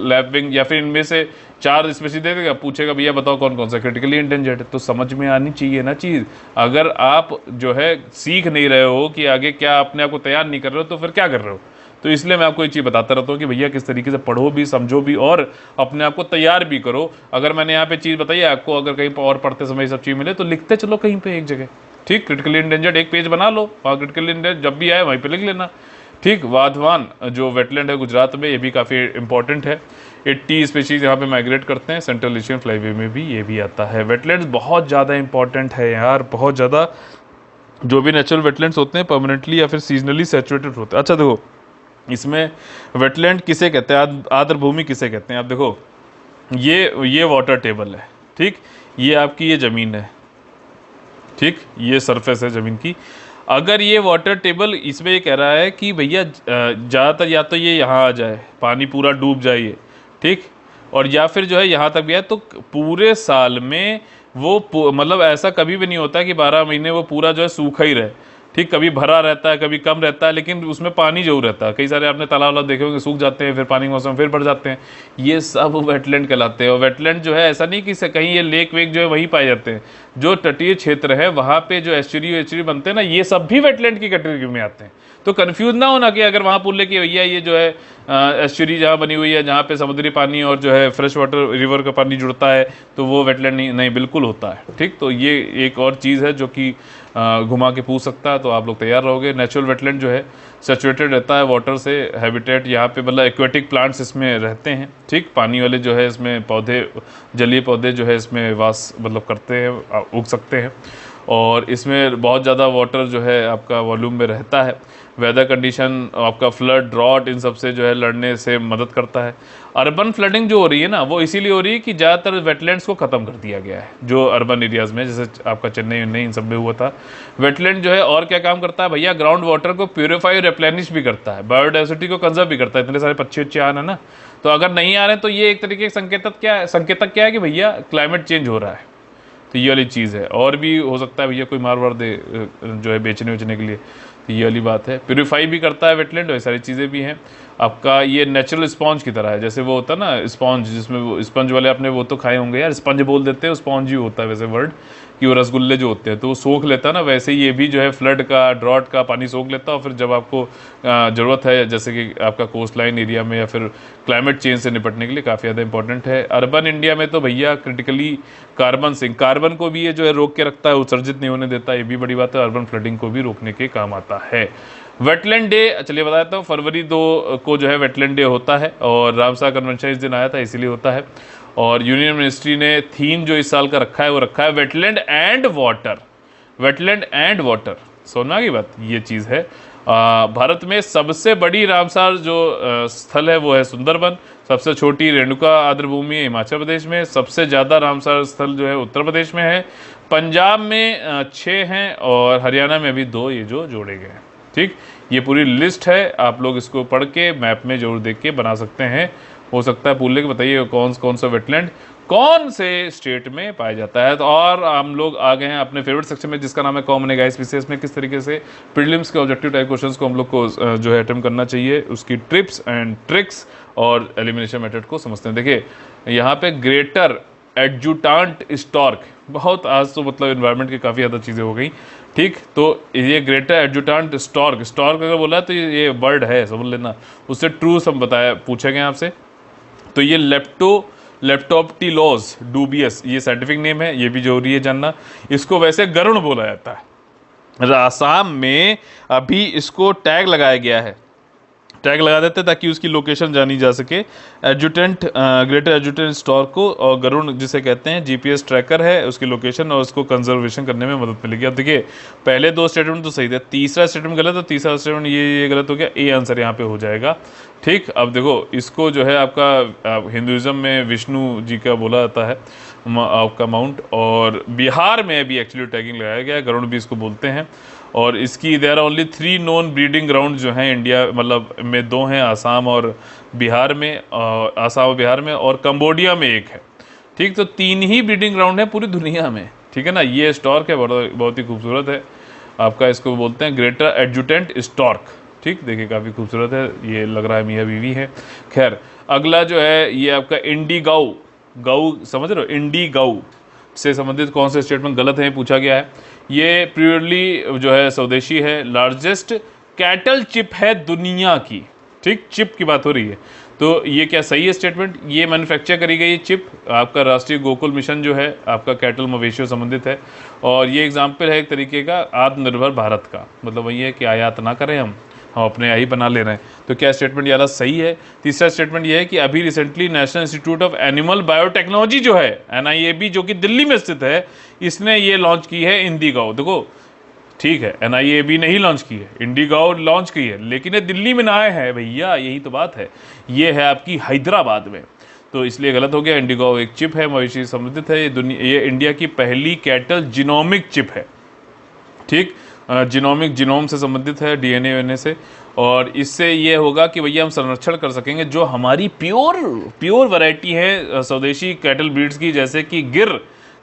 लैपविंग, या फिर इनमें से 4 स्पीशीज दे देगा, पूछेगा भैया बताओ कौन कौन सा क्रिटिकली इंडेंजर्ड है। तो समझ में आनी चाहिए ना चीज़। अगर आप जो है सीख नहीं रहे हो कि आगे क्या, अपने आप को तैयार नहीं कर रहे हो, तो फिर क्या कर रहे हो? तो इसलिए मैं आपको ये चीज़ बताता रहता हूँ कि भैया किस तरीके से पढ़ो भी, समझो भी और अपने आप को तैयार भी करो। अगर मैंने यहाँ पे चीज़ बताई आपको, अगर कहीं पर और पढ़ते समय ये सब चीज़ मिले तो लिखते चलो कहीं पे एक जगह, ठीक। क्रिटिकली इंडेंजर्ड एक पेज बना लो, वहाँ क्रिटिकली इंडेंजर्ड जब भी आए वहीं पे लिख लेना, ठीक। वाधवान जो वेटलैंड है गुजरात में, ये भी काफ़ी इंपॉर्टेंट है। 80 स्पीशीज़ यहाँ पे माइग्रेट करते हैं। सेंट्रल एशियन फ्लाईवे में भी ये भी आता है। वेटलैंड्स बहुत ज़्यादा इंपॉर्टेंट है यार, बहुत ज़्यादा। जो भी नेचुरल वेटलैंड्स होते हैं परमानेंटली या फिर सीजनली सैचुरेटेड होते हैं। अच्छा देखो, इसमें वेटलैंड किसे कहते हैं, आर्द्रभूमि किसे कहते हैं? आप देखो, ये वाटर टेबल है, ठीक। ये आपकी ये ज़मीन है, ठीक। ये सरफेस है ज़मीन की। अगर ये वाटर टेबल इसमें ये कह रहा है कि भैया ज़्यादातर या तो ये यहाँ आ जाए, पानी पूरा डूब जाए ये, ठीक, और या फिर जो है यहाँ तक भी आए, तो पूरे साल में वो मतलब ऐसा कभी भी नहीं होता कि 12 महीने वो पूरा जो है सूखा ही रहे, ठीक, कभी भरा रहता है, कभी कम रहता है, लेकिन उसमें पानी जरूर रहता है। कई सारे आपने तालाब वालाब देखे होंगे, सूख जाते हैं, फिर पानी के मौसम में फिर भर जाते हैं। ये सब वेटलैंड कहलाते हैं। और वेटलैंड जो है ऐसा नहीं कि कहीं ये लेक वेक जो है वहीं पाए जाते हैं। जो तटीय क्षेत्र है वहाँ पे जो एस्चुरी बनते हैं ना, ये सब भी वेटलैंड की कैटेगरी में आते हैं। तो कंफ्यूज ना होना कि अगर वहाँ बोल ले कि भैया ये जो है एस्चुरी जहाँ बनी हुई है, जहाँ पे समुद्री पानी और जो है फ्रेश वाटर रिवर का पानी जुड़ता है, तो वो वेटलैंड नहीं बिल्कुल होता है। ठीक, तो ये एक और चीज़ है जो कि घुमा के पूछ सकता है, तो आप लोग तैयार रहोगे। नेचुरल वेटलैंड जो है सैचुरेटेड रहता है वाटर से, हैबिटेट यहाँ पे मतलब एक्वेटिक प्लांट्स इसमें रहते हैं। ठीक, पानी वाले जो है इसमें पौधे, जलीय पौधे जो है इसमें वास मतलब करते हैं, उग सकते हैं। और इसमें बहुत ज़्यादा वाटर जो है आपका वॉल्यूम में रहता है। वेदर कंडीशन, आपका फ्लड, ड्रॉट, इन सब से जो है लड़ने से मदद करता है। अर्बन फ्लडिंग जो हो रही है ना, वो इसीलिए हो रही है कि ज़्यादातर वेटलैंड्स को ख़त्म कर दिया गया है जो अर्बन एरियाज़ में, जैसे आपका चेन्नई इन सब में हुआ था। वेटलैंड जो है और क्या काम करता है भैया, ग्राउंड वाटर को प्योरीफाई और रिप्लेनिश भी करता है, बायोडाइवर्सिटी को कंजर्व भी करता है। इतने सारे पक्षी अच्छे आ रहे हैं ना, तो अगर नहीं आ रहे हैं तो ये एक तरीके के संकेतक क्या है कि भैया क्लाइमेट चेंज हो रहा है। तो ये वाली चीज़ है। और भी हो सकता है भैया कोई मार वार दे जो है बेचने वेचने के लिए, तो ये वाली बात है। प्योरीफाई भी करता है वेटलैंड, वैसी सारी चीज़ें भी हैं। आपका ये नेचुरल स्पॉन्ज की तरह है, जैसे वो होता है ना स्पॉन्ज, जिसमें वो स्पंज वाले आपने वो तो खाए होंगे यार, स्पंज बोल देते हैं, स्पॉन्ज ही होता है वैसे वर्ड, कि वो रसगुल्ले जो होते हैं तो वो सोख लेता है ना, वैसे ही ये भी जो है फ्लड का, ड्रॉट का पानी सोख लेता है। और फिर जब आपको ज़रूरत है, जैसे कि आपका कोस्ट लाइन एरिया में या फिर क्लाइमेट चेंज से निपटने के लिए काफ़ी ज़्यादा इंपॉर्टेंट है। अर्बन इंडिया में तो भैया क्रिटिकली कार्बन को भी ये जो है रोक के रखता है, उत्सर्जित नहीं होने देता, ये भी बड़ी बात है। अर्बन फ्लडिंग को भी रोकने के काम आता है। वेटलैंड डे चलिए बताता हूँ, फरवरी 2 को जो है वेटलैंड डे होता है, और रामसार कन्वेंशन इस दिन आया था, इसीलिए होता है। और यूनियन मिनिस्ट्री ने थीम जो इस साल का रखा है वो रखा है wetland and water. Wetland and water, सुनना की बात, ये चीज़ है। भारत में सबसे बड़ी रामसार जो स्थल है वो है सुंदरबन। सबसे छोटी रेणुका आर्द्रभूमि हिमाचल प्रदेश में। सबसे ज़्यादा रामसार स्थल जो है उत्तर प्रदेश में है। पंजाब में 6 हैं, और हरियाणा में भी 2 ये जो जोड़े गए हैं। ठीक, ये पूरी लिस्ट है, आप लोग इसको पढ़ के मैप में जरूर देख के बना सकते हैं। हो सकता है भूल के बताइए कौन सा वेटलैंड कौन से स्टेट में पाया जाता है। तो और हम लोग आ गए हैं अपने फेवरेट सेक्शन में, जिसका नाम है कॉमन है गाइस विशेष में किस तरीके से प्रीलिम्स के ऑब्जेक्टिव टाइप क्वेश्चंस को हम लोग को जो है अटेम्प्ट करना चाहिए, उसकी टिप्स एंड ट्रिक्स और एलिमिनेशन मेथड को समझते हैं। देखिए यहाँ पे ग्रेटर एडजुटेंट स्टॉर्क, बहुत आज तो मतलब इन्वायरमेंट की काफ़ी ज़्यादा चीज़ें हो गई। ठीक, तो ये ग्रेटर एडजुटेंट स्टॉर्क अगर बोला तो ये बर्ड है, समझ लेना। उससे ट्रूथ हम पूछे गए आपसे। तो ये लेप्टोप्टिलोज डूबियस, ये साइंटिफिक नेम है, ये भी जरूरी है जानना। इसको वैसे गरुड़ बोला जाता है। आसाम में अभी इसको टैग लगाया गया है, टैग लगा देते हैं ताकि उसकी लोकेशन जानी जा सके। ग्रेटर एडजुटेंट स्टॉर्क को, और गरुड़ जिसे कहते हैं, जीपीएस ट्रैकर है, उसकी लोकेशन और उसको कंजर्वेशन करने में मदद मिलेगी। अब देखिए पहले 2 स्टेटमेंट तो सही थे, तीसरा स्टेटमेंट गलत है, तीसरा स्टेटमेंट ये गलत हो गया, ए आंसर यहाँ पे हो जाएगा। ठीक, अब देखो इसको जो है आपका हिंदुइज्म में विष्णु जी का बोला जाता है आपका माउंट, और बिहार में भी एक्चुअली टैगिंग लगाया गया है, गरुड़ भी इसको बोलते हैं। और इसकी there are only 3 known breeding ground जो हैं इंडिया मतलब में, 2 हैं आसाम और बिहार में, आसाम और बिहार में, और कंबोडिया में 1 है। ठीक, तो 3 ही ब्रीडिंग ग्राउंड है पूरी दुनिया में। ठीक है ना, ये स्टॉर्क है, बहुत ही खूबसूरत है आपका, इसको बोलते हैं ग्रेटर एडजुटेंट स्टॉर्क। ठीक, देखिए काफ़ी खूबसूरत है, ये लग रहा है मियाँ बीवी है। खैर अगला जो है ये आपका इंडिगो, गऊ समझ रहे हो, इंडिगो से संबंधित कौन से स्टेटमेंट गलत है पूछा गया है। ये प्योरली जो है स्वदेशी है, लार्जेस्ट कैटल चिप है दुनिया की। ठीक, चिप की बात हो रही है, तो ये क्या सही है स्टेटमेंट? ये मैन्युफैक्चर करी गई चिप आपका राष्ट्रीय गोकुल मिशन जो है आपका कैटल मवेशियों संबंधित है, और ये एग्जाम्पल है एक तरीके का आत्मनिर्भर भारत का। मतलब वही है कि आयात ना करें हम अपने यहाँ ही बना ले रहे हैं। तो क्या स्टेटमेंट ज़्यादा सही है? तीसरा स्टेटमेंट ये है कि अभी recently national institute of animal biotechnology जो है NIAB जो कि दिल्ली में स्थित है, इसने ये लॉन्च की है इंडिगो। देखो ठीक है, NIAB ने ही लॉन्च की है, इंडिगो लॉन्च की है, लेकिन ये दिल्ली में ना है भैया, यही तो बात है। ये है आपकी हैदराबाद में, तो इसलिए गलत हो गया। इंडिगो एक चिप है, मवेशी संबंधित है, ये इंडिया की पहली कैटल जिनोमिक चिप है। ठीक, जिनोम से संबंधित है, DNA से, और इससे ये होगा कि भैया हम संरक्षण कर सकेंगे जो हमारी प्योर वैरायटी है स्वदेशी कैटल ब्रीड्स की, जैसे कि गिर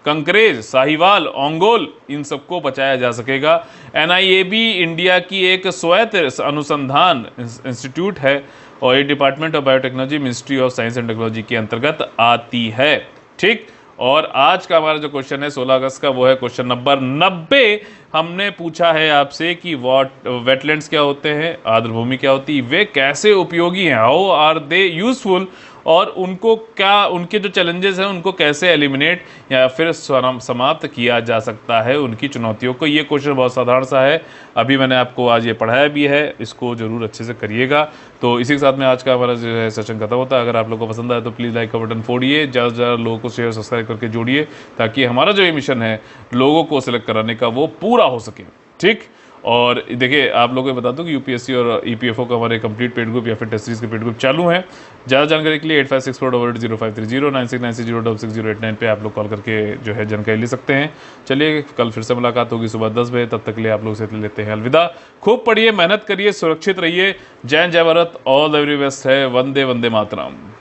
कंकरेज, साहिवाल, ओंगोल, इन सबको बचाया जा सकेगा। NIAB इंडिया की एक स्वायत्त अनुसंधान इंस्टीट्यूट है और ये department of biotechnology, ministry of science and technology के अंतर्गत आती है। ठीक, और आज का हमारा जो क्वेश्चन है 16 अगस्त का, वो है क्वेश्चन नंबर 90। हमने पूछा है आपसे कि वेटलैंड्स क्या होते हैं, आर्द्रभूमि क्या होती है, वे कैसे उपयोगी हैं, हाउ आर दे यूजफुल, और उनको क्या, उनके जो चैलेंजेस हैं उनको कैसे एलिमिनेट या फिर समाप्त किया जा सकता है, उनकी चुनौतियों को। ये क्वेश्चन बहुत साधारण सा है, अभी मैंने आपको आज ये पढ़ाया भी है, इसको जरूर अच्छे से करिएगा। तो इसी के साथ में आज का हमारा जो है सेशन खत्म होता है। अगर आप लोगों को पसंद आए तो प्लीज़ लाइक का बटन फोड़िए, ज़्यादा से ज़्यादा लोगों को शेयर सब्सक्राइब करके जोड़िए, ताकि हमारा जो ये मिशन है लोगों को सिलेक्ट कराने का वो पूरा हो सके। ठीक, और देखिए आप लोगों को बता दूं कि यूपीएससी और EPFO का हमारे कंप्लीट पेड ग्रुप या फिर टेस्ट सीरीज के पेड ग्रुप चालू हैं। ज़्यादा जानकारी के लिए 8564880530 9696066089 पे आप लोग कॉल करके जो है जानकारी ले सकते हैं। चलिए, कल फिर से मुलाकात होगी सुबह 10 बजे, तब तक के लिए आप लोग से लेते हैं अलविदा। खूब पढ़िए, मेहनत करिए, सुरक्षित रहिए। जय हिंद, जय Bharat, all the very best है। वंदे वंदे मातरम।